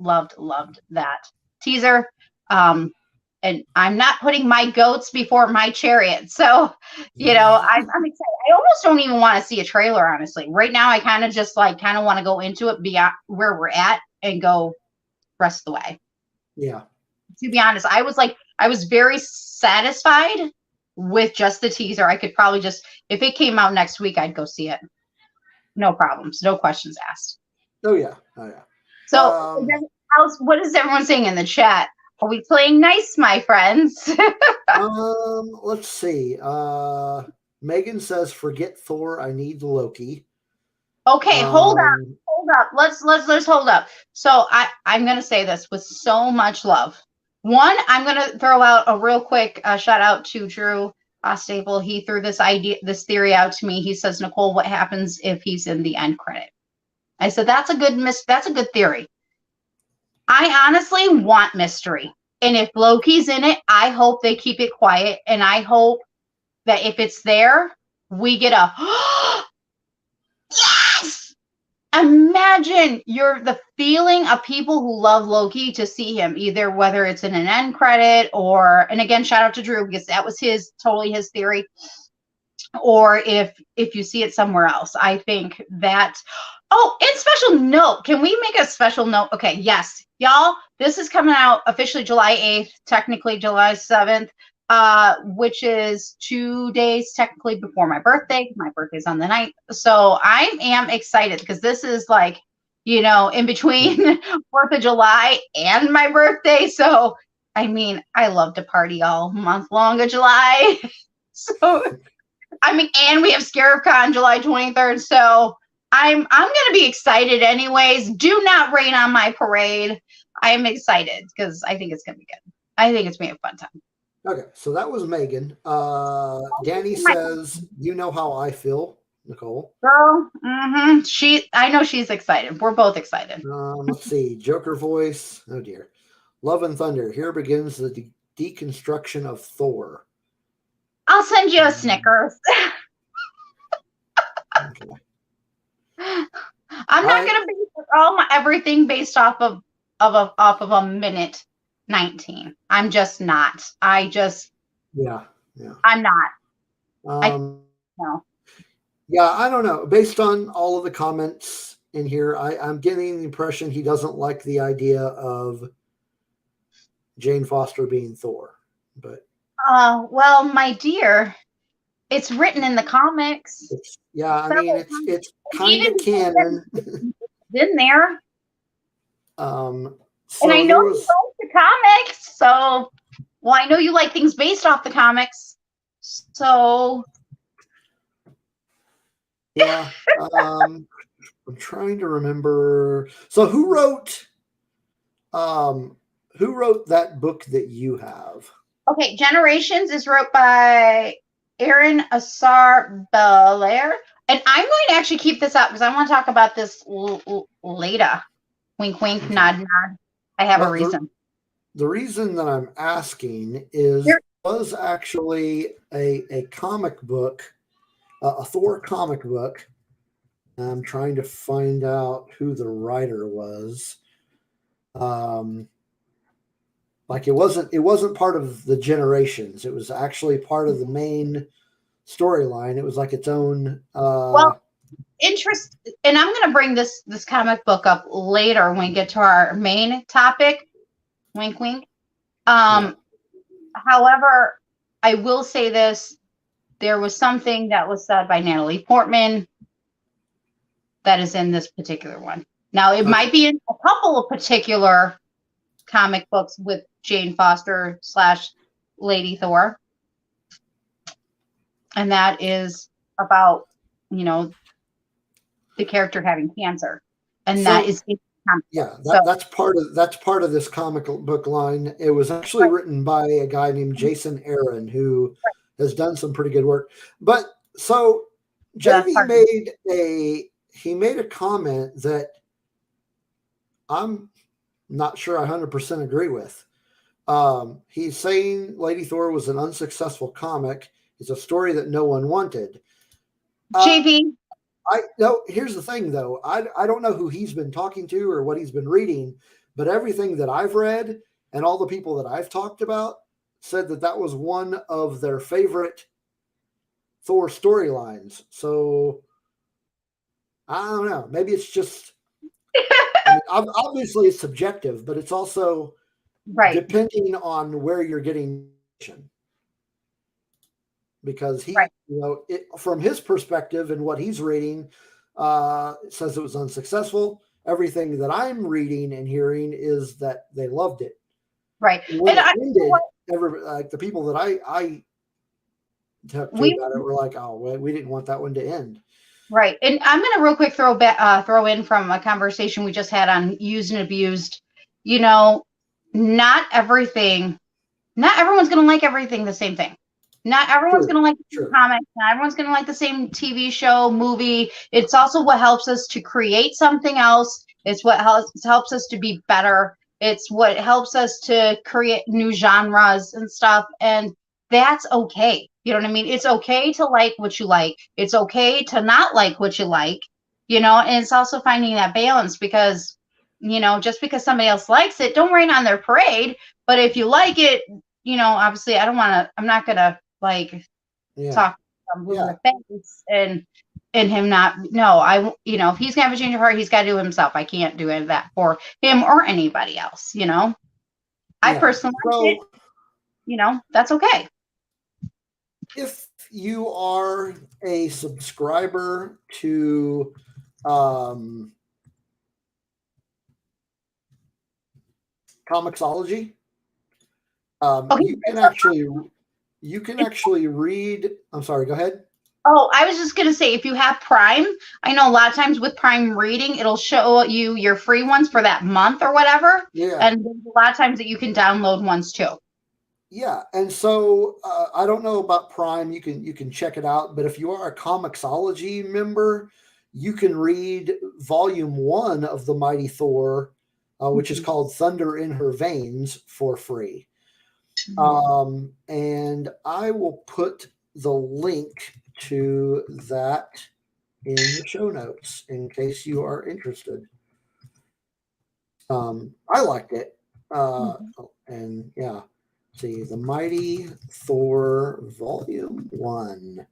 that teaser. And I'm not putting my goats before my chariots. So, I'm excited. I almost don't even want to see a trailer, honestly. Right now, I kind of just want to go into it beyond where we're at and go rest of the way. Yeah. To be honest, I was very satisfied with just the teaser. I could probably if it came out next week, I'd go see it. No problems. No questions asked. Oh, yeah. So what is everyone saying in the chat? Are we playing nice, my friends? Let's see. Megan says, forget Thor. I need Loki. Okay, hold up. Let's hold up. So I'm going to say this with so much love. One, I'm going to throw out a real quick shout out to Drew Staple. He threw this theory out to me. He says, Nicole, what happens if he's in the end credit? I said, that's a good theory. I honestly want mystery. And if Loki's in it, I hope they keep it quiet. And I hope that if it's there, we get a yes! Imagine the feeling of people who love Loki to see him, either whether it's in an end credit and again, shout out to Drew because that was totally his theory. Or if you see it somewhere else. I think that, and special note, can we make a special note? Okay, yes, y'all, this is coming out officially July 8th, technically July 7th, which is 2 days technically before my birthday. My birthday's on the 9th. So I am excited because this is in between 4th of July and my birthday. So, I mean, I love to party all month long of July. So, and we have ScarabCon July 23rd. So I'm going to be excited anyways. Do not rain on my parade. I am excited because I think it's going to be good. I think it's going to be a fun time. Okay, so that was Megan. Danny says, you know how I feel, Nicole. Girl, I know she's excited. We're both excited. Let's see. Joker voice. Oh, dear. Love and Thunder. Here begins the deconstruction of Thor. I'll send you a Snickers. Okay. I'm not going to base everything based off of a minute 19. I'm just not. Yeah. I'm not. No. Yeah, I don't know. Based on all of the comments in here, I'm getting the impression he doesn't like the idea of Jane Foster being Thor. But well, my dear, it's written in the comics. It's kind of canon. In there. So and I know you like the comics, so I know you like things based off the comics. So yeah. I'm trying to remember. So who wrote that book that you have? Okay, Generations is wrote by Aaron Assar Belair. And I'm going to actually keep this up because I want to talk about this later. Wink, wink, Okay. nod, nod. I have a Well, reason. The reason that I'm asking is There- was actually a comic book, a Thor comic book. I'm trying to find out who the writer was. Like it wasn't part of the Generations. It was actually part of the main storyline. It was like its own. Well, interest, and I'm going to bring this comic book up later when we get to our main topic. Wink, wink. Yeah. However, I will say this: there was something that was said by Natalie Portman that is in this particular one. Now, it might be in a couple of particular comic books with Jane Foster / Lady Thor, and that is about the character having cancer, and that is in comic book. that's part of this comic book line. It was actually written by a guy named Jason Aaron, who has done some pretty good work. But so JV made a comment that I'm not sure I 100% agree with. He's saying Lady Thor was an unsuccessful comic. It's a story that no one wanted. JV. Here's the thing though. I don't know who he's been talking to or what he's been reading, but everything that I've read and all the people that I've talked about said that was one of their favorite Thor storylines. So I don't know. Maybe it's just, obviously it's subjective, but it's also depending on where you're getting information. Because he, from his perspective and what he's reading, says it was unsuccessful. Everything that I'm reading and hearing is that they loved it. Right. When it ended, like the people that I talked to about it were like, "Oh, well, we didn't want that one to end." Right. And I'm going to real quick throw in from a conversation we just had on used and abused. Not everyone's going to like everything the same thing. Not everyone's going to like the same comic. Not everyone's going to like the same TV show, movie. It's also what helps us to create something else. It's what helps us to be better. It's what helps us to create new genres and stuff. And that's okay. You know what I mean? It's okay to like what you like. It's okay to not like what you like, and it's also finding that balance because, just because somebody else likes it, don't rain on their parade. But if you like it, obviously I'm not going to talk from the face and him not, if he's gonna have a change of heart, he's got to do it himself. I can't do any of that for him or anybody else, I personally like it, that's okay. If you are a subscriber to Comixology, you can actually read. I'm sorry, go ahead. Oh, I was just going to say, if you have Prime, I know a lot of times with Prime reading, it'll show you your free ones for that month or whatever. Yeah. And there's a lot of times that you can download ones too. Yeah. And so I don't know about Prime. You can check it out. But if you are a Comixology member, you can read Volume 1 of The Mighty Thor, which is called Thunder in Her Veins, for free. And I will put the link to that in the show notes in case you are interested. I liked it. And yeah, see, The Mighty Thor Volume 1,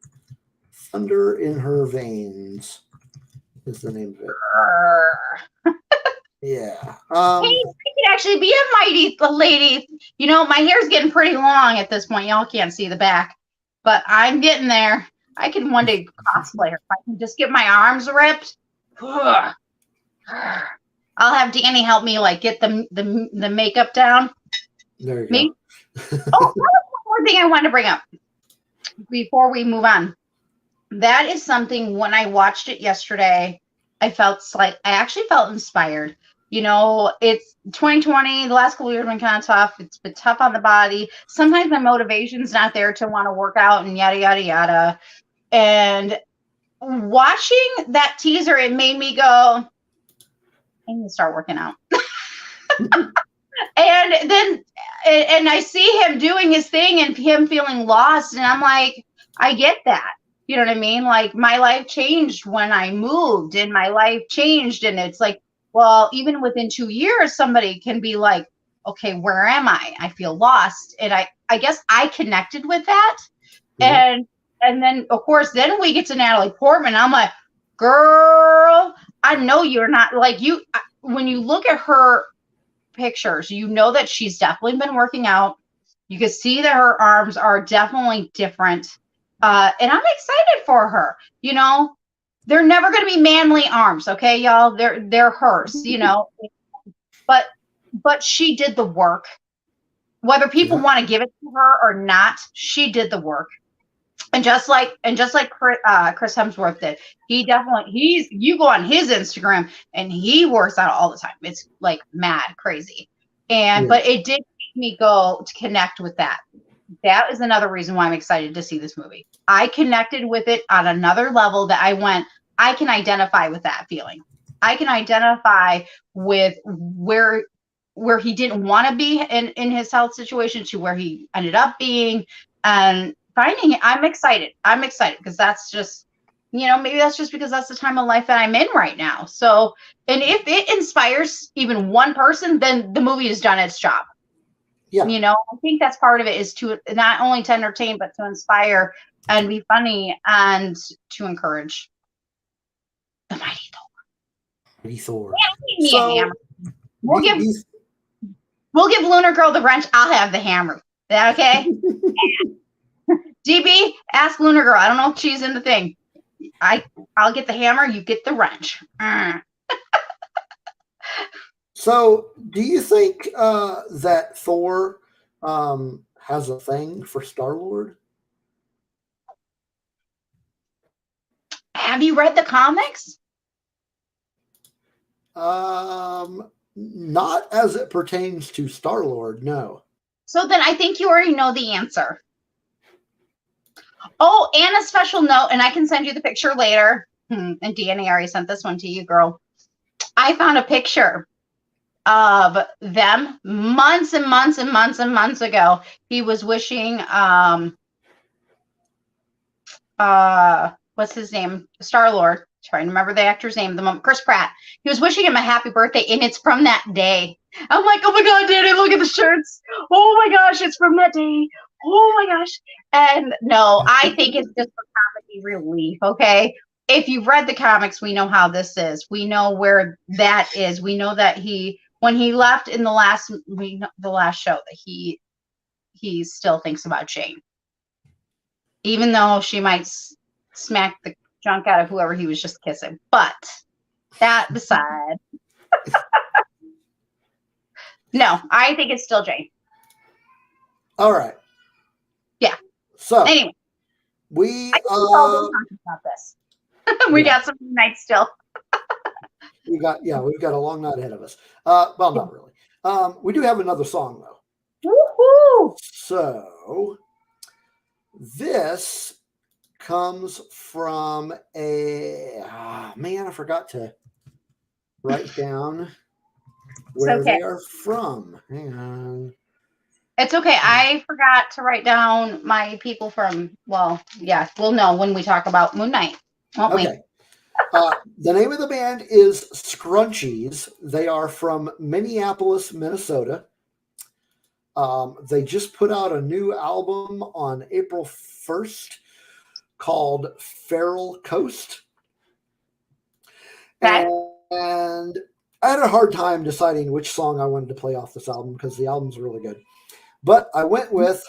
Thunder in Her Veins is the name of it. Yeah. Hey, I could actually be a mighty lady. My hair's getting pretty long at this point. Y'all can't see the back, but I'm getting there. I can one day cosplay her. If I can just get my arms ripped, I'll have Danny help me get the makeup down. There you go. Oh, one more thing I wanted to bring up before we move on. That is something when I watched it yesterday, I actually felt inspired. You know, it's 2020. The last couple of years have been kind of tough. It's been tough on the body. Sometimes my motivation's not there to want to work out and yada, yada, yada. And watching that teaser, it made me go, I need to start working out. And then, and I see him doing his thing and him feeling lost. And I'm like, I get that. You know what I mean? Like, my life changed when I moved, and my life changed. And it's like, well, even within 2 years, somebody can be like, okay, where am I? I feel lost. And I guess I connected with that. Mm-hmm. And then, of course, then we get to Natalie Portman. I'm like, girl, I know you're not like you. When you look at her pictures, you know that she's definitely been working out. You can see that her arms are definitely different. And I'm excited for her. You know, they're never going to be manly arms. Okay, y'all, they're hers, you know, but she did the work, whether people want to give it to her or not. She did the work. And just like Chris Hemsworth did, you go on his Instagram and he works out all the time. It's like mad crazy. But it did make me go to connect with that. That is another reason why I'm excited to see this movie. I connected with it on another level that I can identify with that feeling. I can identify with where he didn't want to be in his health situation to where he ended up being, and finding it. I'm excited because that's just, you know, maybe that's just because that's the time of life that I'm in right now. So, and if it inspires even one person, then the movie has done its job. Yeah. You know, I think that's part of it, is to not only to entertain, but to inspire and be funny and to encourage the mighty Thor. Mighty Thor. Yeah, we'll give Lunar Girl the wrench. I'll have the hammer. Is that okay? DB, ask Lunar Girl. I don't know if she's in the thing. I'll get the hammer. You get the wrench. So, do you think that Thor has a thing for Star-Lord? Have you read the comics? Not as it pertains to Star-Lord, no. So then I think you already know the answer. Oh, and a special note, and I can send you the picture later. And Deanna already sent this one to you, girl. I found a picture of them months and months and months and months ago. He was wishing, what's his name? Star-Lord. Trying to remember the actor's name at the moment. Chris Pratt. He was wishing him a happy birthday, and it's from that day. I'm like, oh my God, Danny, look at the shirts. Oh my gosh, it's from that day. Oh my gosh. And no, I think it's just for comedy relief, okay? If you've read the comics, we know how this is. We know where that is. We know that when he left in the last show, that he still thinks about Jane. Even though she might smack the junk out of whoever he was just kissing. But that beside. No, I think it's still Jane. All right. Yeah. So anyway, we talking about this. We got some nights still. we've got a long night ahead of us. Well, not really. We do have another song though. Woohoo! So this comes from I forgot to write down where they are from. Hang on. It's okay. I forgot to write down my people from, we'll know when we talk about Moon Knight, won't we? The name of the band is Scrunchies. They are from Minneapolis, Minnesota. They just put out a new album on April 1st called Feral Coast. Okay. And I had a hard time deciding which song I wanted to play off this album because the album's really good. But I went with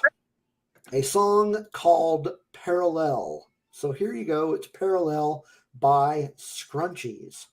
a song called Parallel. So here you go. It's Parallel by Scrunchies.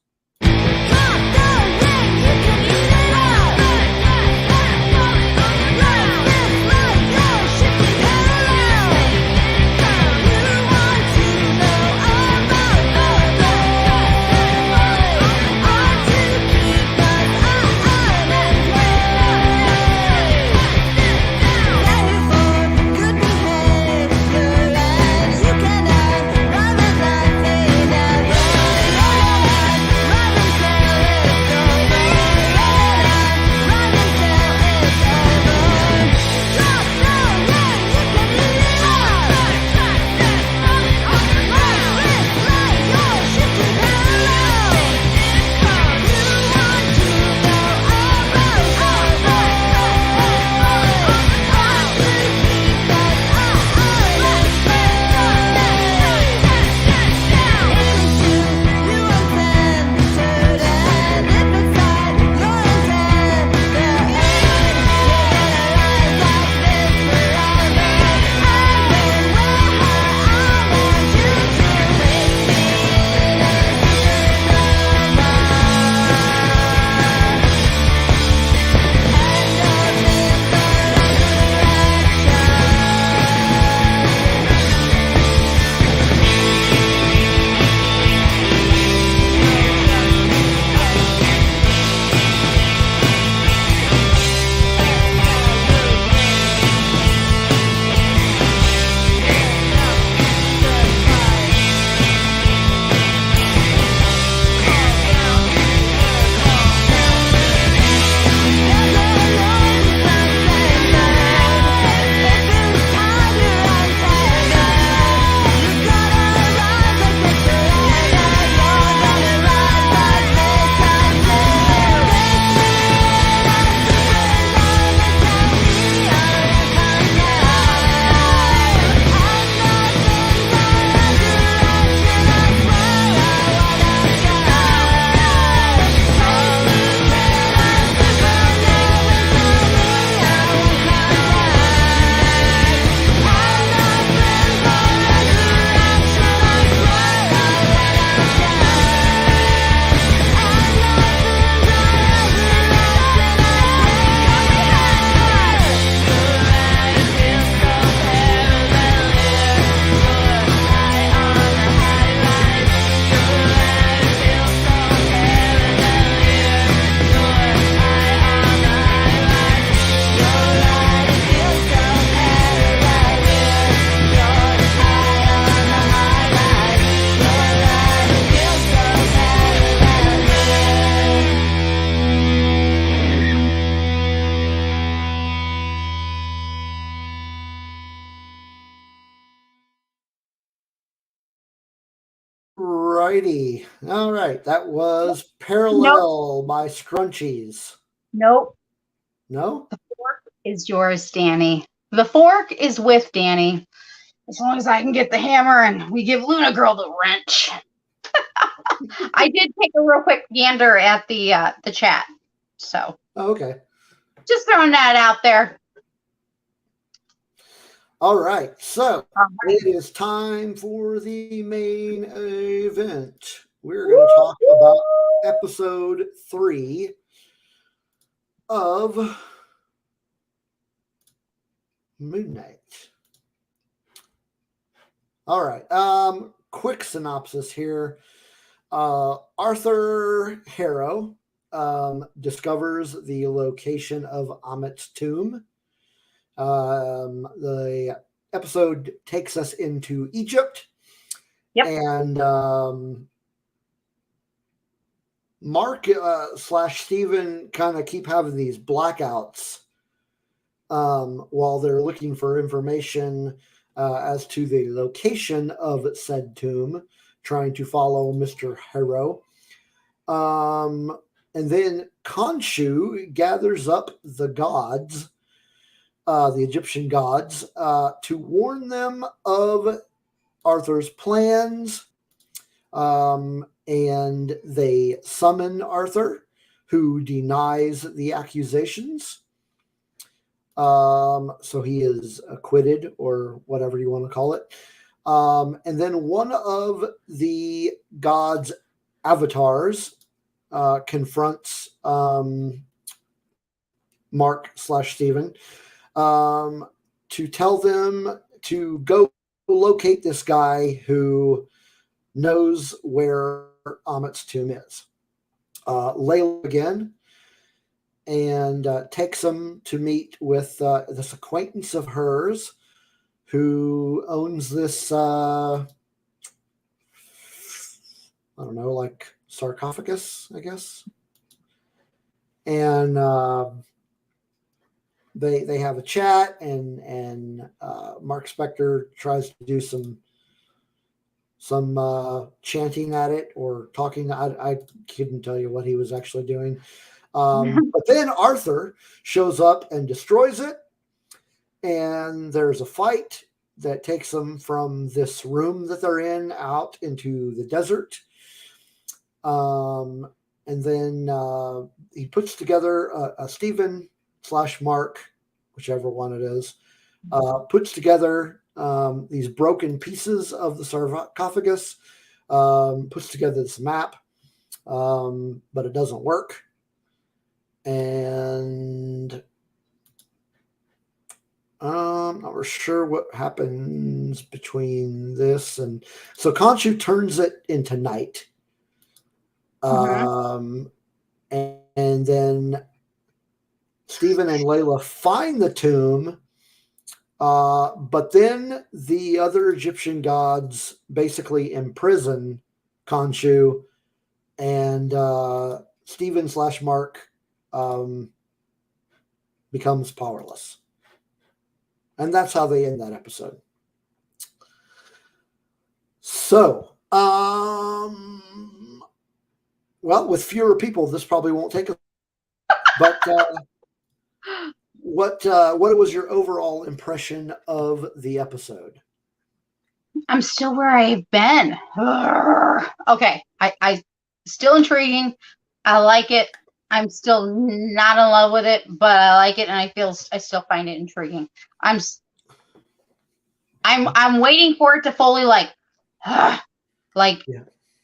All right. That was Parallel by Scrunchies. Nope. No? The fork is yours, Danny. The fork is with Danny. As long as I can get the hammer and we give Luna Girl the wrench. I did take a real quick gander at the chat. So Okay. just throwing that out there. All right. So All right. it is time for the main event. We're going to talk about episode 3 of Moon Knight. All right. Quick synopsis here. Arthur Harrow discovers the location of Amit's tomb. The episode takes us into Egypt. Yep. And Mark / Steven kind of keep having these blackouts while they're looking for information as to the location of said tomb, trying to follow Mr. Harrow. And then Khonshu gathers up the gods, the Egyptian gods, to warn them of Arthur's plans. And they summon Arthur, who denies the accusations. So he is acquitted, or whatever you want to call it. And then one of the gods' avatars confronts Mark / Steven to tell them to go locate this guy who knows where Amit's tomb is. Layla again, and takes him to meet with this acquaintance of hers who owns this, I don't know, like sarcophagus, I guess. And they have a chat, and Mark Spector tries to do some chanting at it or talking. I couldn't tell you what he was actually doing. But then Arthur shows up and destroys it. And there's a fight that takes them from this room that they're in out into the desert. And then he puts together a Stephen / Mark, whichever one it is, puts together these broken pieces of the sarcophagus, puts together this map, but it doesn't work. And I'm not sure what happens between this. And so Khonshu turns it into night. And then Stephen and Layla find the tomb. But then the other Egyptian gods basically imprison Khonshu, and Stephen / Mark becomes powerless. And that's how they end that episode. So, well, with fewer people, this probably won't take us. But what was your overall impression of the episode? I'm still where I've been. Okay, I still intriguing. I like it. I'm still not in love with it, but I like it, and I still find it intriguing. I'm waiting for it to fully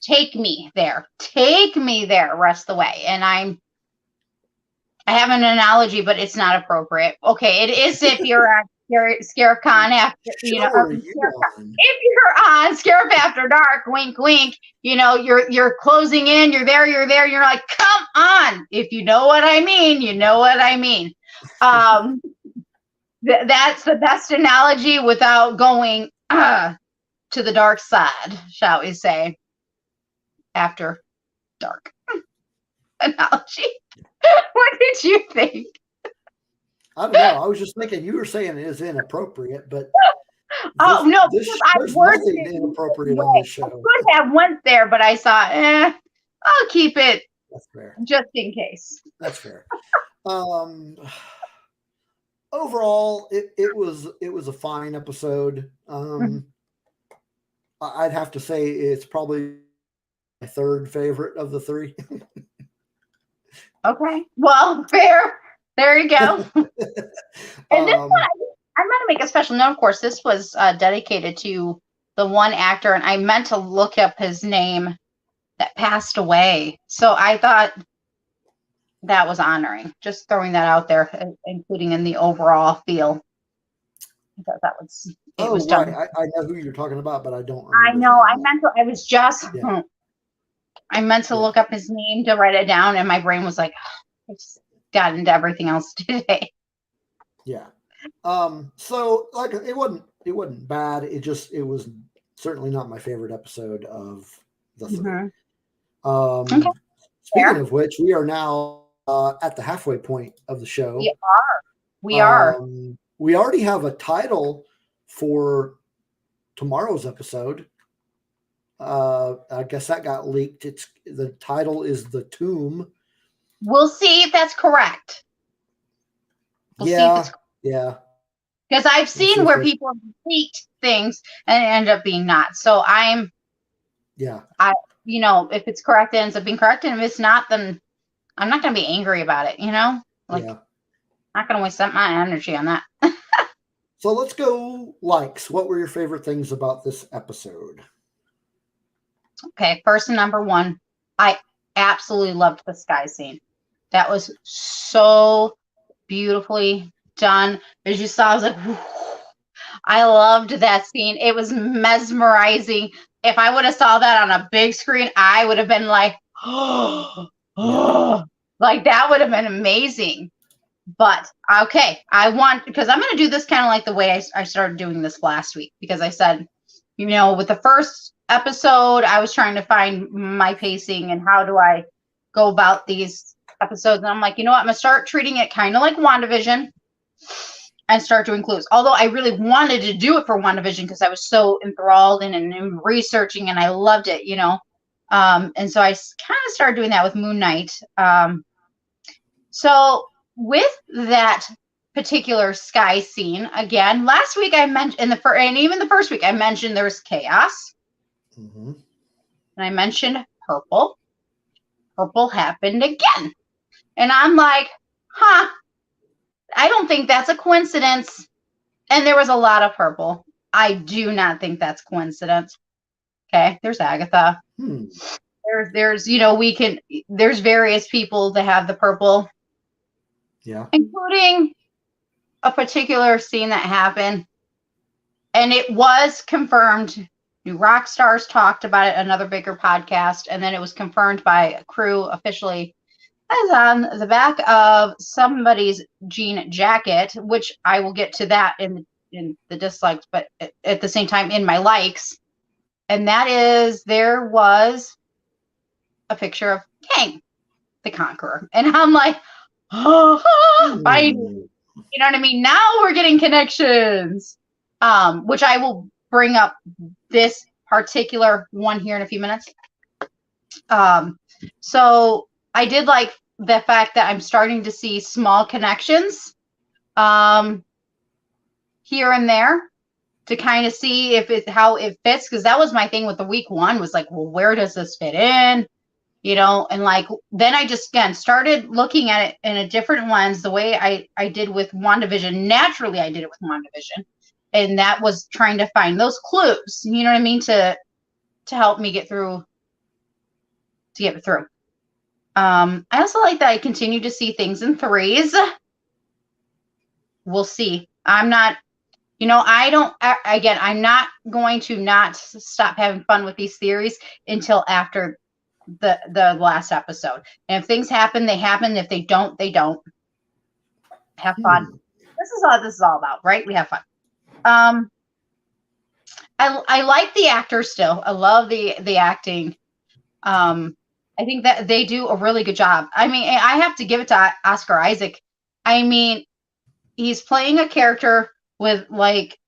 take me there, rest the way. And I have an analogy, but it's not appropriate. Okay, it is if you're at Scarif Con after, if you're on Scarif After Dark, wink, wink, you're closing in, you're there, you're like, come on. If you know what I mean, you know what I mean. That's the best analogy without going to the dark side, shall we say, after dark analogy. What did you think? I don't know. I was just thinking you were saying it is inappropriate, but Oh no, This, because I there's worded nothing it in a inappropriate certain on way. this I show. could have went there, but I thought, I'll keep it That's fair. just in case. That's fair. Overall, it was a fine episode. I'd have to say it's probably my third favorite of the three. Okay, well, fair. There you go. And this one, I'm going to make a special note. Of course, this was dedicated to the one actor, and I meant to look up his name that passed away. So I thought that was honoring. Just throwing that out there, including in the overall feel. I thought that was it was done. Right. I know who you're talking about, but I don't I remember. know. I meant to. I was just. Yeah. I meant to look up his name to write it down, and my brain was like, I just got into everything else today. Yeah. So like it wasn't bad. It was certainly not my favorite episode of the three. Okay. Speaking of which, we are now at the halfway point of the show. We are. We already have a title for tomorrow's episode. I guess that got leaked. The title is The Tomb. We'll see if that's correct. We'll see if it's correct. Yeah. Because I've seen where people have leaked things and it ended up being not. So if it's correct, it ends up being correct. And if it's not, then I'm not going to be angry about it, I'm not going to waste my energy on that. So let's go likes. What were your favorite things about this episode? Okay, first and number one, I absolutely loved the sky scene. That was so beautifully done. As you saw, I was like, whew. I loved that scene. It was mesmerizing. If I would have saw that on a big screen, I would have been like, like that would have been amazing. But okay, because I'm going to do this kind of like the way I started doing this last week, because I said, with the first episode, I was trying to find my pacing and how do I go about these episodes. And I'm like, you know what? I'm going to start treating it kind of like WandaVision and start doing clues. Although I really wanted to do it for WandaVision because I was so enthralled and researching and I loved it, and so I kind of started doing that with Moon Knight. So with that particular sky scene, again, last week I mentioned and even the first week I mentioned there was chaos. Mm-hmm. And I mentioned purple. Purple happened again. And I'm like, I don't think that's a coincidence. And there was a lot of purple. I do not think that's coincidence. Okay, there's Agatha. There's there's various people that have the purple. Yeah. Including a particular scene that happened. And it was confirmed. New Rock Stars talked about it, another bigger podcast, and then it was confirmed by a crew officially as on the back of somebody's jean jacket, which I will get to that in the dislikes, but at the same time in my likes. And that is there was a picture of Kang, the Conqueror. And I'm like, you know what I mean? Now we're getting connections, which I will bring up this particular one here in a few minutes. So I did like the fact that I'm starting to see small connections here and there to kind of see how it fits, because that was my thing with the week one was like, well, where does this fit in? And like then I just again started looking at it in a different lens, the way I did with WandaVision. Naturally, I did it with WandaVision. And that was trying to find those clues, you know what I mean, to help me get through. I also like that I continue to see things in threes. We'll see. I'm not, I'm not going to not stop having fun with these theories until after the last episode. And if things happen, they happen. If they don't, they don't. Have fun. This is all about, right? We have fun. I like the actors still. I love the acting. I think that they do a really good job. I mean, I have to give it to Oscar Isaac. I mean, he's playing a character with like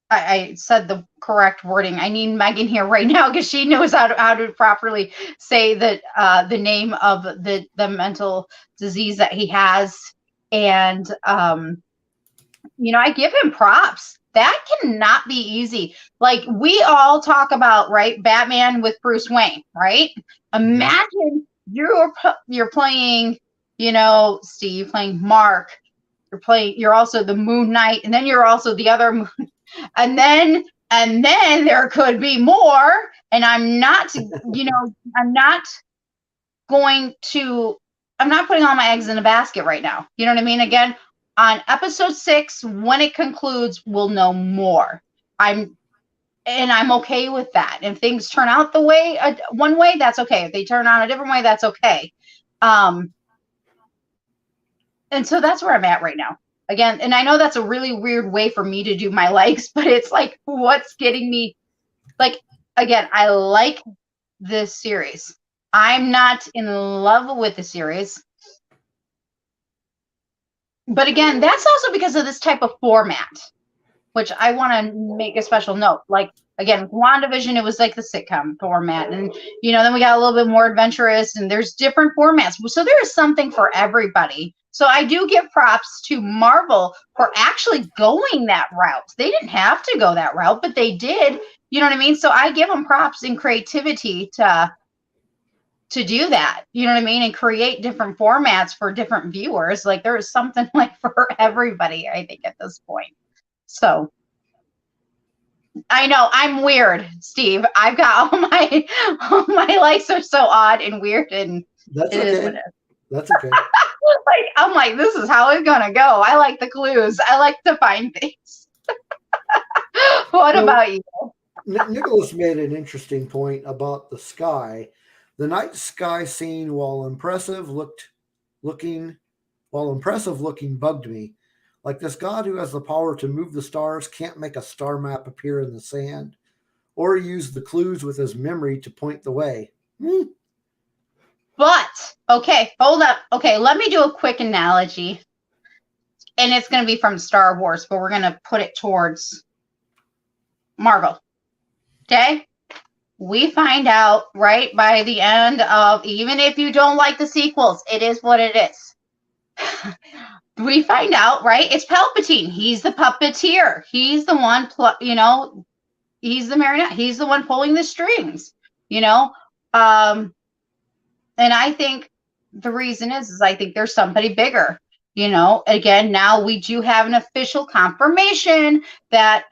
I said the correct wording. I need Megan here right now because she knows how to properly say the name of the mental disease that he has. And I give him props. That cannot be easy. Like, we all talk about, right, Batman with Bruce Wayne, right? Imagine you're playing, Steve, playing Mark. You're also the Moon Knight, and then you're also the other Moon. And then there could be more. And I'm not putting all my eggs in a basket right now. You know what I mean? Again, on episode 6, when it concludes, we'll know more. I'm okay with that. If things turn out the way one way, that's okay. If they turn out a different way, that's okay. And so that's where I'm at right now. Again, and I know that's a really weird way for me to do my likes, but it's like, what's getting me, like, again, I like this series. I'm not in love with the series. But again, that's also because of this type of format, which I want to make a special note. Like, again, with WandaVision, it was like the sitcom format. And, then we got a little bit more adventurous, and there's different formats. So there is something for everybody. So I do give props to Marvel for actually going that route. They didn't have to go that route, but they did. You know what I mean? So I give them props and creativity to do that, you know what I mean, and create different formats for different viewers. Like, there is something like for everybody, I think, at this point. So I know I'm weird, Steve. I've got all my likes are so odd and weird, and that's okay. Is what it is. That's okay. I'm like, this is how it's gonna go. I like the clues. I like to find things. What about you? Nicholas made an interesting point about the sky. The night sky scene, while impressive looking bugged me. Like, this God who has the power to move the stars can't make a star map appear in the sand or use the clues with his memory to point the way. But, okay, hold up. Okay, let me do a quick analogy. And it's going to be from Star Wars, but we're going to put it towards Marvel. Okay? We find out right by the end of, even if you don't like the sequels, it is what it is. We find out, right? It's Palpatine. He's the puppeteer. He's the one, he's the marionette. He's the one pulling the strings, And I think the reason is I think there's somebody bigger, Again, now we do have an official confirmation that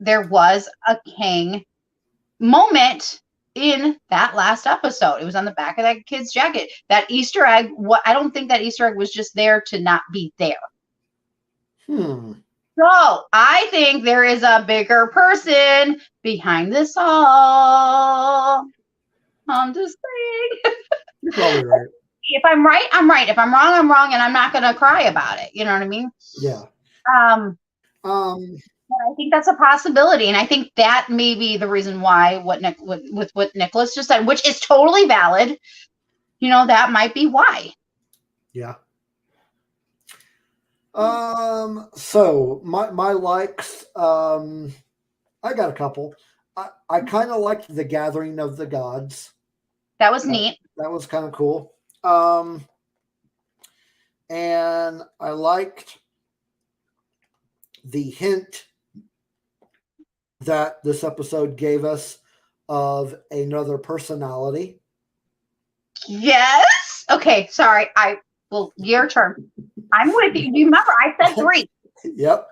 there was a king moment in that last episode. It was on the back of that kid's jacket. That Easter egg, I don't think that Easter egg was just there to not be there. So I think there is a bigger person behind this all. I'm just saying. You're probably right. If I'm right, I'm right. If I'm wrong, I'm wrong, and I'm not going to cry about it. You know what I mean? Yeah. I think that's a possibility, and I think that may be the reason why what Nicholas just said, which is totally valid. That might be why. Yeah. So my likes, I got a couple. I kind of liked the Gathering of the Gods. That was neat. That was kind of cool. And I liked the hint that this episode gave us of another personality. Yes. Okay. Sorry. Your turn. I'm with you. You remember I said 3. Yep.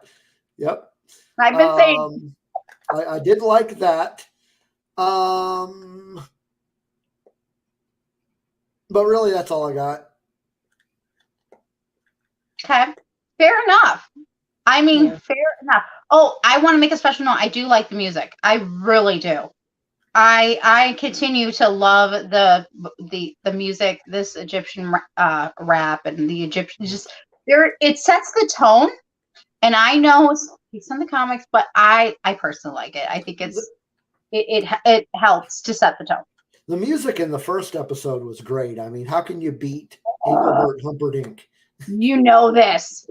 I've been saying. I did like that. But really, that's all I got. Okay. Fair enough. I mean, fair enough. Oh, I want to make a special note. I do like the music. I really do. I continue to love the music, this Egyptian rap and the Egyptian it sets the tone. And I know it's in the comics, but I personally like it. I think it helps to set the tone. The music in the first episode was great. I mean, how can you beat Engelbert Humperdinck? You know this.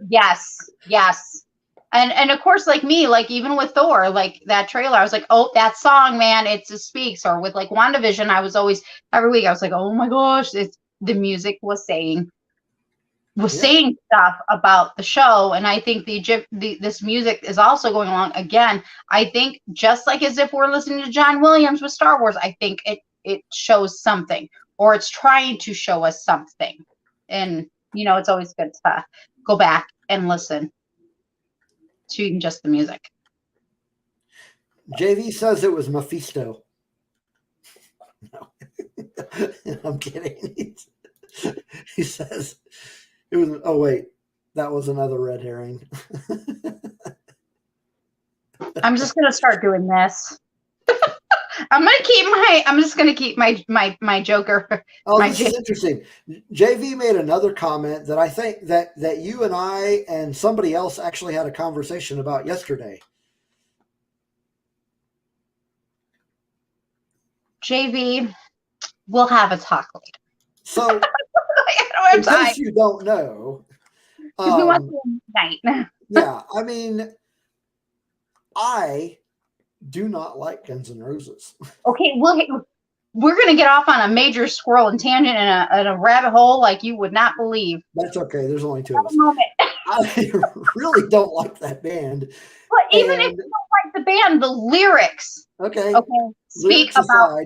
Yes. And of course, like me, like even with Thor, like that trailer, I was like, oh, that song, man, it just speaks. Or with like WandaVision, I was always every week, I was like, oh my gosh, the music was saying stuff about the show. And I think this music is also going along again. I think just like as if we're listening to John Williams with Star Wars, I think it shows something, or it's trying to show us something. And it's always good to go back and listen to even just the music. JV says it was Mephisto. No, I'm kidding. He says it was. Oh wait, that was another red herring. I'm just gonna start doing this. I'm just gonna keep my Joker. Oh, this is interesting. JV made another comment that I think that you and I and somebody else actually had a conversation about yesterday. JV, we'll have a talk later. So, in case you don't know, we want to night. Yeah, I mean, I do not like Guns N' Roses. Okay, we're going to get off on a major squirrel and tangent and a rabbit hole like you would not believe. That's okay. There's only two of us. I really don't like that band. But even if you don't like the band, the lyrics. Okay. Speak about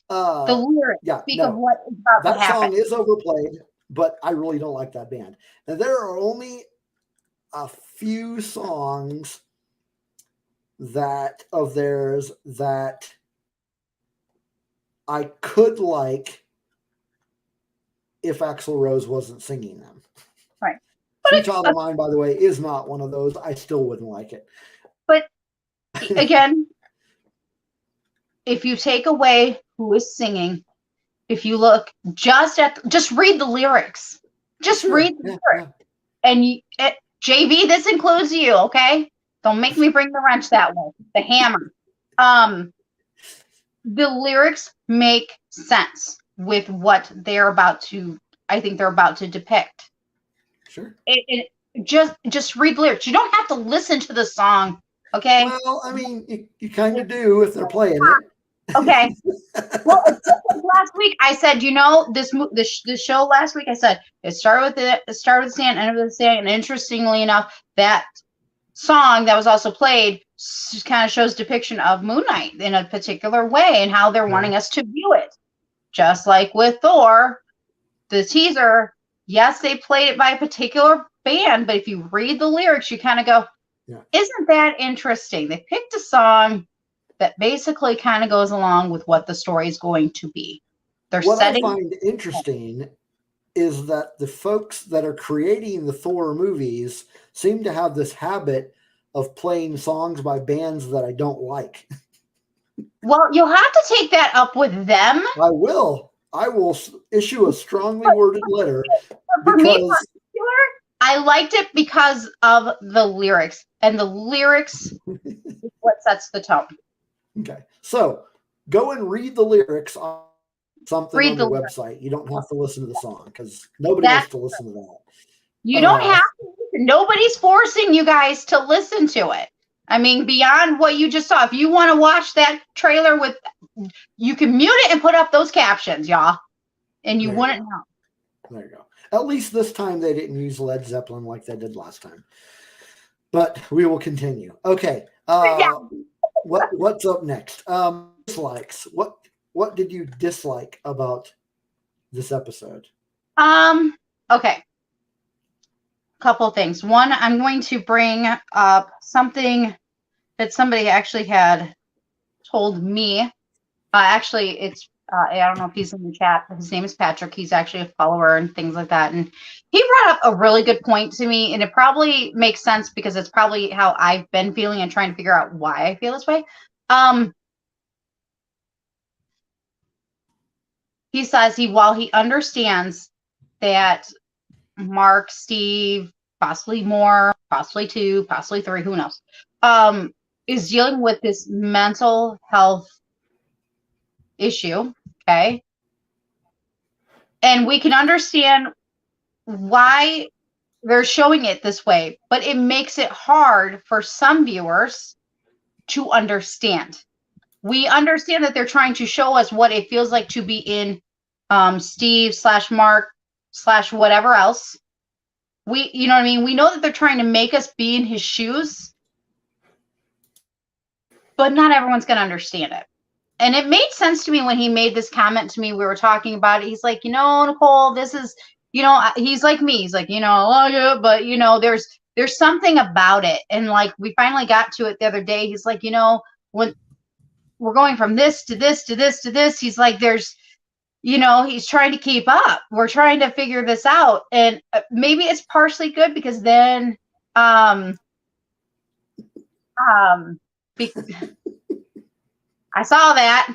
the lyrics. Yeah, speak of what is about to happen. That song is overplayed, but I really don't like that band. Now, there are only a few songs of theirs that I could like if Axl Rose wasn't singing them. Right. Sweet Child of Mine, by the way, is not one of those. I still wouldn't like it. But again, if you take away who is singing, if you look just read the lyrics. Just read the lyrics. And JV, this includes you, okay? Don't make me bring the wrench that way. The hammer. The lyrics make sense with what they're about to, I think they're about to depict. Sure. Just read the lyrics. You don't have to listen to the song, okay? Well, I mean, you kind of do if they're playing it. Okay. Well, last week I said, this show last week I said it started with the stand, end with the stand, and interestingly enough, that song that was also played kind of shows depiction of Moon Knight in a particular way and how they're wanting us to view it. Just like with Thor, the teaser, yes, they played it by a particular band, but if you read the lyrics, you kind of go, isn't that interesting? They picked a song that basically kind of goes along with what the story is going to be. What I find interesting is that the folks that are creating the Thor movies seem to have this habit of playing songs by bands that I don't like. Well, you'll have to take that up with them. I will issue a strongly worded letter. For me in particular, I liked it because of the lyrics. And the lyrics is what sets the tone. Okay. So go and read the lyrics on something on the website. You don't have to listen to the song because nobody wants to listen to that. You don't have to. Nobody's forcing you guys to listen to it. I mean, beyond what you just saw, if you want to watch that trailer you can mute it and put up those captions, y'all. And you wouldn't know. There you go. At least this time they didn't use Led Zeppelin like they did last time. But we will continue. Okay. What's up next? Dislikes. What did you dislike about this episode? Okay. Couple things. One, I'm going to bring up something that somebody actually had told me. Actually, it's I don't know if he's in the chat. His name is Patrick. He's actually a follower and things like that. And he brought up a really good point to me, and it probably makes sense because it's probably how I've been feeling and trying to figure out why I feel this way. He says while he understands that Mark, Steve, possibly more, possibly 2, possibly 3, who knows, is dealing with this mental health issue, okay? And we can understand why they're showing it this way, but it makes it hard for some viewers to understand. We understand that they're trying to show us what it feels like to be in Steve / Mark / whatever else. You know what I mean? We know that they're trying to make us be in his shoes, but not everyone's going to understand it. And it made sense to me when he made this comment to me. We were talking about it. He's like, Nicole, this is, he's like me. He's like, but there's something about it. And like, we finally got to it the other day. He's like, when we're going from this to this to this to this, he's like, he's trying to keep up. We're trying to figure this out. And maybe it's partially good because then, I saw that.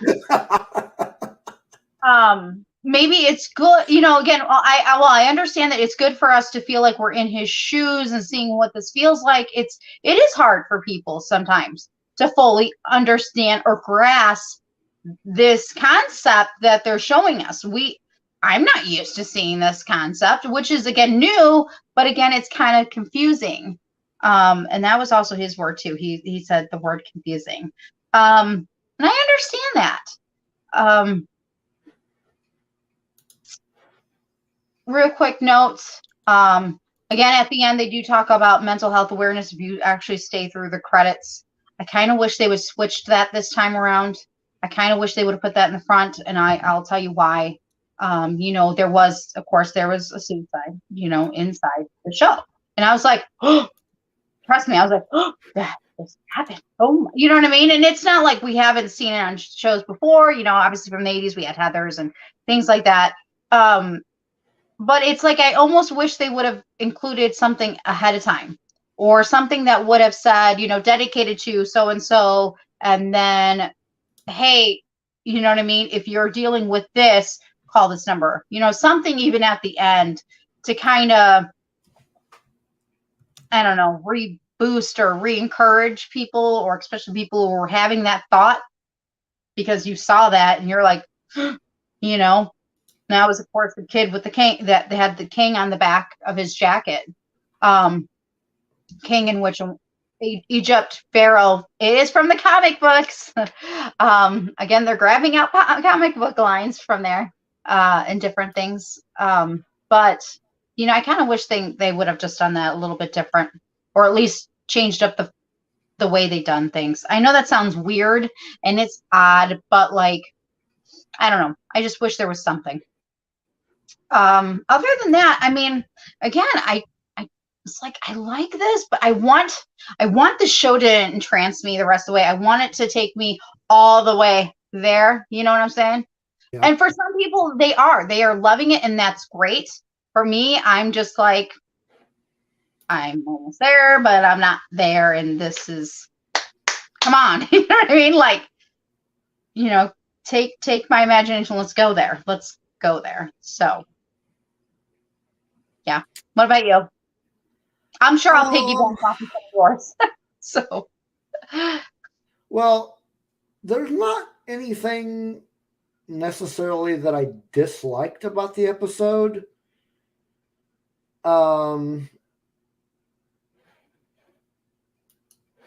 Maybe it's good, again, I understand that it's good for us to feel like we're in his shoes and seeing what this feels like. It is hard for people sometimes to fully understand or grasp this concept that they're showing us. I'm not used to seeing this concept, which is again new, but again, it's kind of confusing. And that was also his word too. He said the word confusing. And I understand that. Real quick notes. Again, at the end, they do talk about mental health awareness if you actually stay through the credits. I kind of wish they would switch that this time around. I kind of wish they would have put that in the front, and I'll tell you why. There was a suicide, inside the show. And I was like, oh, trust me, I was like, oh, that just happened. Oh, you know what I mean? And it's not like we haven't seen it on shows before, obviously from the 80s, we had Heathers and things like that. But it's like, I almost wish they would have included something ahead of time or something that would have said, dedicated to so-and-so. And then, hey, you know what I mean? If you're dealing with this, call this number, something even at the end to kind of, I don't know, reboost or re-encourage people, or especially people who were having that thought because you saw that and you're like, Now was, of course, the kid with the king that they had the king on the back of his jacket. King in which Egypt, Pharaoh. It is from the comic books. Again, they're grabbing out comic book lines from there and different things. But I kind of wish they would have just done that a little bit different, or at least changed up the way they done things. I know that sounds weird and it's odd, but like, I don't know. I just wish there was something. Other than that, I mean, again, it's like, I like this, but I want the show to entrance me the rest of the way. I want it to take me all the way there. You know what I'm saying? Yeah. And for some people, they are loving it, and that's great. For me, I'm just like, I'm almost there, but I'm not there. And this is, come on. You know what I mean? Like, take my imagination. Let's go there. Let's go there. So, yeah. What about you? I'm sure I'll piggyback off of yours. So, well, there's not anything necessarily that I disliked about the episode.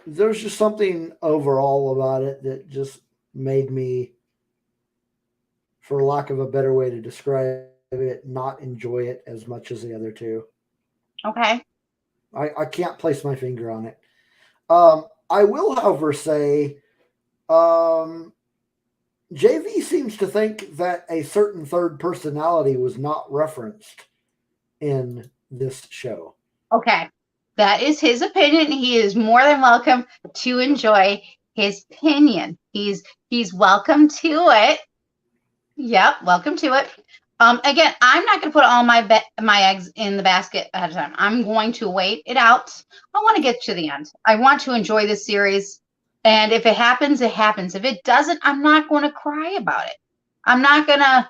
There's just something overall about it that just made me, for lack of a better way to describe it, not enjoy it as much as the other two. Okay. I can't place my finger on it. I will, however, say JV seems to think that a certain third personality was not referenced in this show. Okay. That is his opinion. He is more than welcome to enjoy his opinion. He's welcome to it. Yep, welcome to it. Again, I'm not going to put all my eggs in the basket ahead of time. I'm going to wait it out. I want to get to the end. I want to enjoy this series. And if it happens, it happens. If it doesn't, I'm not going to cry about it. I'm not going to,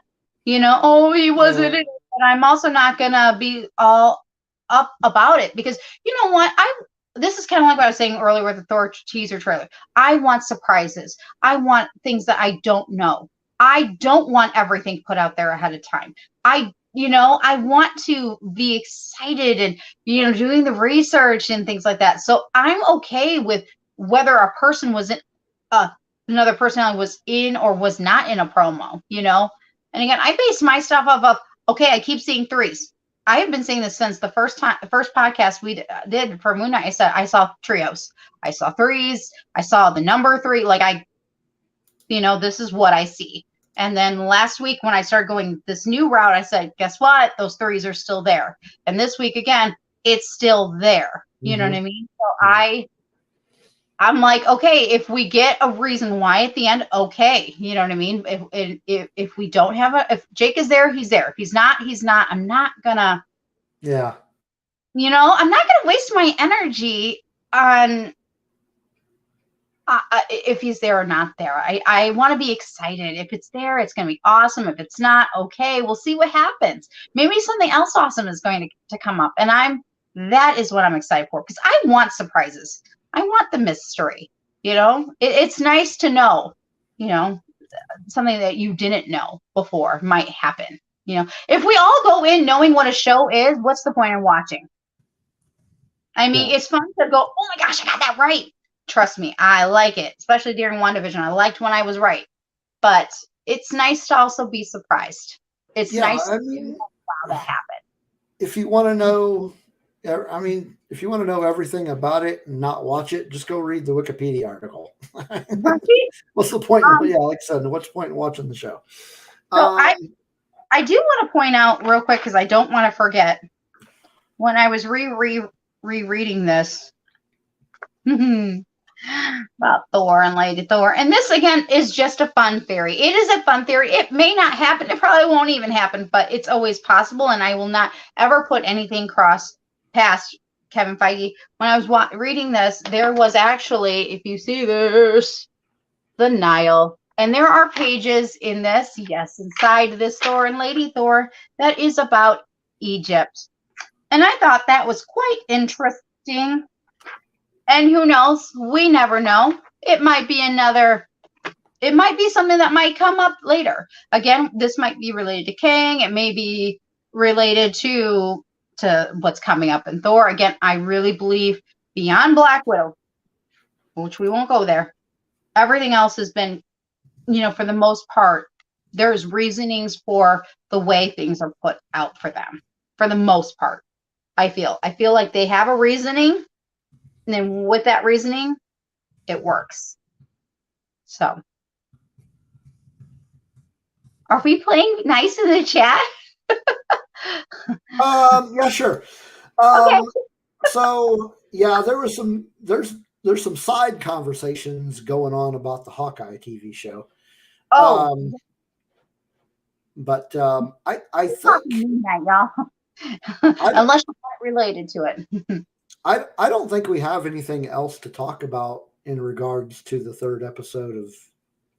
oh, he wasn't in it. But I'm also not going to be all up about it because you know what? This is kind of like what I was saying earlier with the Thor teaser trailer. I want surprises. I want things that I don't know. I don't want everything put out there ahead of time. I I want to be excited and, doing the research and things like that. So I'm okay with whether a person was in, another personality was in or was not in a promo, And again, I base my stuff off of, okay, I keep seeing threes. I have been saying this since the first podcast we did for Moon Knight. I said I saw trios, I saw threes, I saw the number 3. Like this is what I see. And then last week when I started going this new route, I said, guess what? Those threes are still there. And this week again, it's still there. You know what I mean? So I'm like, okay, if we get a reason why at the end, okay. You know what I mean? If we don't have if Jake is there, he's there. If he's not, he's not. I'm not gonna. Yeah. I'm not gonna waste my energy on if he's there or not there. I want to be excited. If it's there, it's going to be awesome. If it's not, okay, we'll see what happens. Maybe something else awesome is going to come up. And that is what I'm excited for, because I want surprises. I want the mystery, it's nice to know, something that you didn't know before might happen. If we all go in knowing what a show is, what's the point in watching? I mean, It's fun to go, oh my gosh, I got that right. Trust me, I like it, especially during WandaVision. I liked when I was right, but it's nice to also be surprised. It's nice to know how that happened. If you want to know, if you want to know everything about it and not watch it, just go read the Wikipedia article. What's the point? Like I said, what's the point in watching the show? So I do want to point out real quick, because I don't want to forget, when I was rereading this. About Thor and Lady Thor. And this, again, is just a fun theory. It is a fun theory. It may not happen. It probably won't even happen, but it's always possible. And I will not ever put anything past Kevin Feige. When I was reading this, there was actually, if you see this, the Nile. And there are pages in this, yes, inside this Thor and Lady Thor, that is about Egypt. And I thought that was quite interesting. And who knows? We never know. It might be something that might come up later. Again, this might be related to Kang. It may be related to what's coming up in Thor. Again, I really believe beyond Black Widow, which we won't go there, everything else has been, for the most part, there's reasonings for the way things are put out for them. For the most part, I feel like they have a reasoning. And then with that reasoning, it works. So, are we playing nice in the chat? Yeah, sure. Okay. So yeah, there's some side conversations going on about the Hawkeye TV show. But I think y'all. Unless you're not related to it. I don't think we have anything else to talk about in regards to the 3rd episode of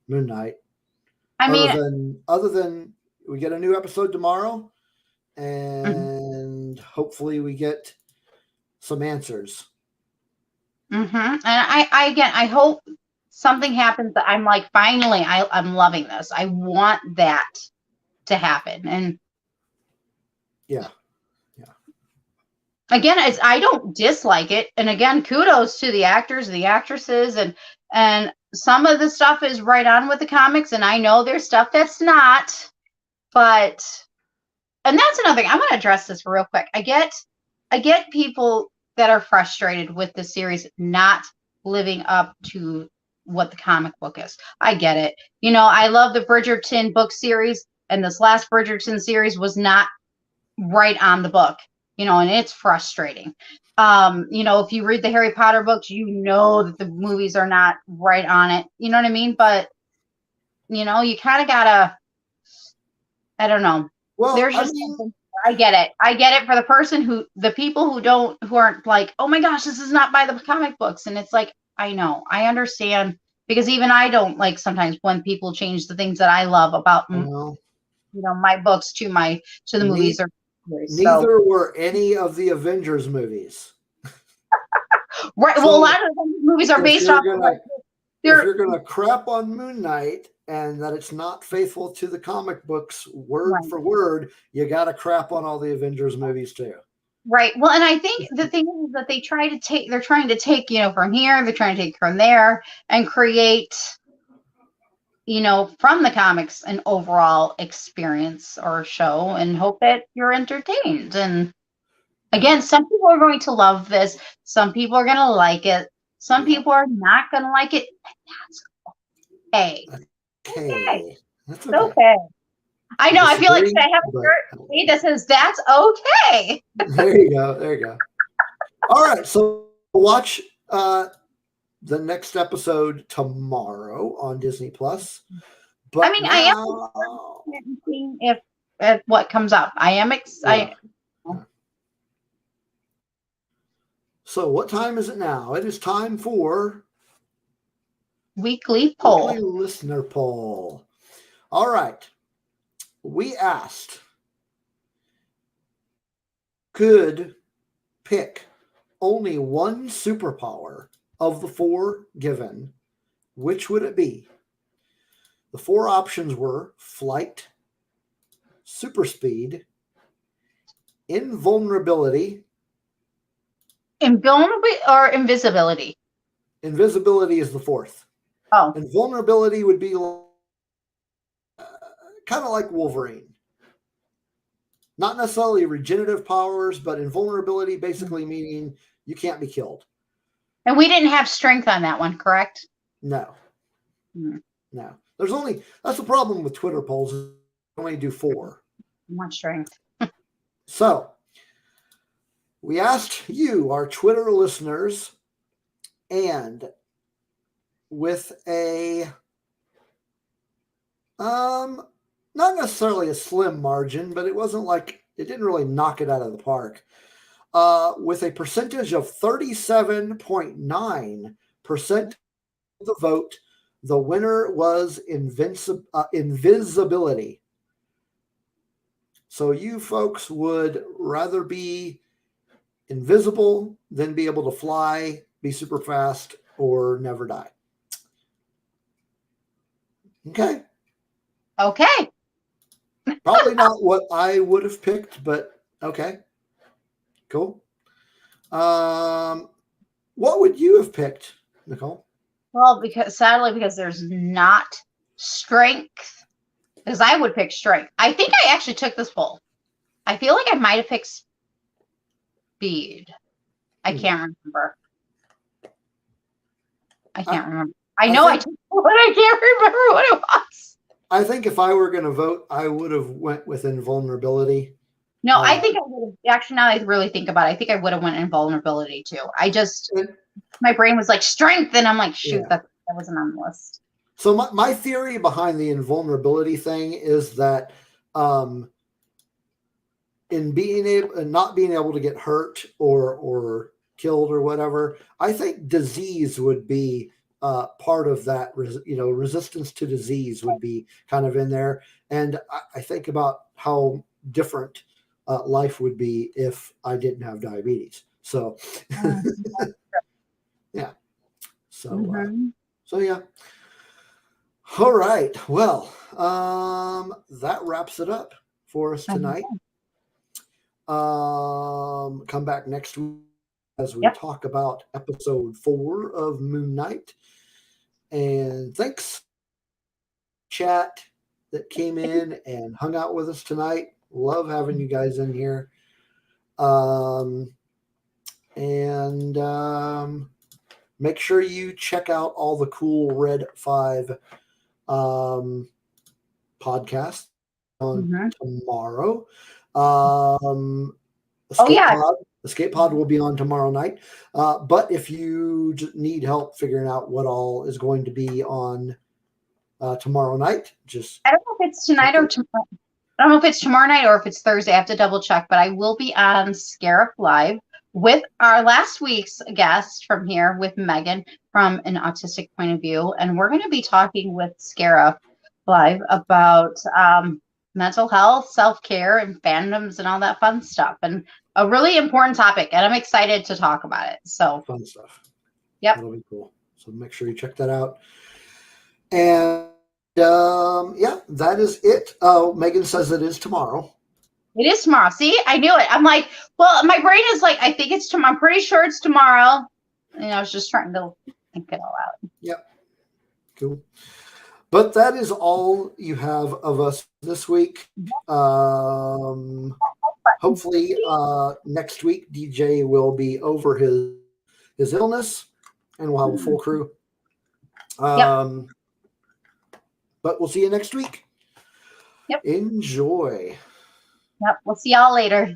Moon Knight. Other than we get a new episode tomorrow, and hopefully we get some answers. And I hope something happens that I'm like, finally, I'm loving this. I want that to happen. And yeah. Again, I don't dislike it. And again, kudos to the actors, the actresses, and some of the stuff is right on with the comics. And I know there's stuff that's not, and that's another thing. I'm going to address this real quick. I get people that are frustrated with the series not living up to what the comic book is. I get it. I love the Bridgerton book series, and this last Bridgerton series was not right on the book. And it's frustrating. If you read the Harry Potter books, that the movies are not right on it. You know what I mean? But, you kind of gotta, I don't know. Well, there's just I get it. I get it for the people who aren't like, oh my gosh, this is not by the comic books. And it's like, I know, I understand, because even I don't like sometimes when people change the things that I love about, my books to the movies or. Neither were any of the Avengers movies. Right. So, well, a lot of the movies are based off. If you're going to crap on Moon Knight, and that it's not faithful to the comic books word Right. for word, you got to crap on all the Avengers movies too. Right. Well, and I think the thing is that they're trying to take, from here, they're trying to take from there and create, from the comics an overall experience or show and hope that you're entertained. And again, some people are going to love this. Some people are going to like it. Some people are not going to like it. And that's okay. Okay. That's It's okay. I know. I feel like disagree, I have a shirt that says that's okay. There you go. There you go. All right. So watch the next episode tomorrow on Disney Plus. But I mean, I am seeing if what comes up. I am excited. Yeah. So what time is it now? It is time for Weekly poll. Weekly listener poll. All right. We asked, could pick only one superpower of the 4 given, which would it be? The 4 options were flight, super speed, invulnerability. Invulnerability or invisibility? Invisibility is the 4th. Oh. Invulnerability would be kind of like Wolverine. Not necessarily regenerative powers, but invulnerability basically meaning you can't be killed. And we didn't have strength on that one, correct? No. Hmm. No. That's the problem with Twitter polls. Is only do 4. Not strength. So we asked you, our Twitter listeners, and with a not necessarily a slim margin, but it wasn't like it didn't really knock it out of the park. With a percentage of 37.9% of the vote, the winner was invisibility. So you folks would rather be invisible than be able to fly, be super fast, or never die. Okay. Okay. Probably not what I would have picked, but okay. Cool. What would you have picked, Nicole? Well, because there's not strength, because I would pick strength. I think I actually took this poll. I feel like I might have picked speed. I can't remember. I can't remember. I know I took one. I can't remember what it was. I think if I were going to vote, I would have went with invulnerability. No, I think I would have. Actually, now I really think about it, I think I would have went invulnerability too. My brain was like strength, and I'm like, shoot, that wasn't on the list. So my theory behind the invulnerability thing is that in being able and not being able to get hurt or killed or whatever, I think disease would be part of that. Resistance to disease would be kind of in there, and I think about how different life would be if I didn't have diabetes. So, yeah. So, so yeah. All right. Well, that wraps it up for us tonight. Come back next week as we talk about episode 4 of Moon Knight. And thanks, chat that came in and hung out with us tonight. Love having you guys in here. Make sure you check out all the cool Red 5 podcasts on tomorrow. Escape Pod will be on tomorrow night. But if you need help figuring out what all is going to be on tomorrow night, I don't know if it's tonight or tomorrow. I don't know if it's tomorrow night or if it's Thursday. I have to double check, but I will be on Scarif Live with our last week's guest from here with Megan from an autistic point of view. And we're going to be talking with Scarif Live about mental health, self-care, and fandoms and all that fun stuff. And a really important topic. And I'm excited to talk about it. So fun stuff. Yep. That'll be cool. So make sure you check that out. And Yeah, that is it. Megan says it is tomorrow. It is tomorrow. See, I knew it. I'm like, well, my brain is like, I think it's tomorrow. I'm pretty sure it's tomorrow. And I was just trying to think it all out. Yep. Cool. But that is all you have of us this week. Hopefully next week DJ will be over his illness and we'll have a full crew. But we'll see you next week. Yep. Enjoy. Yep. We'll see y'all later.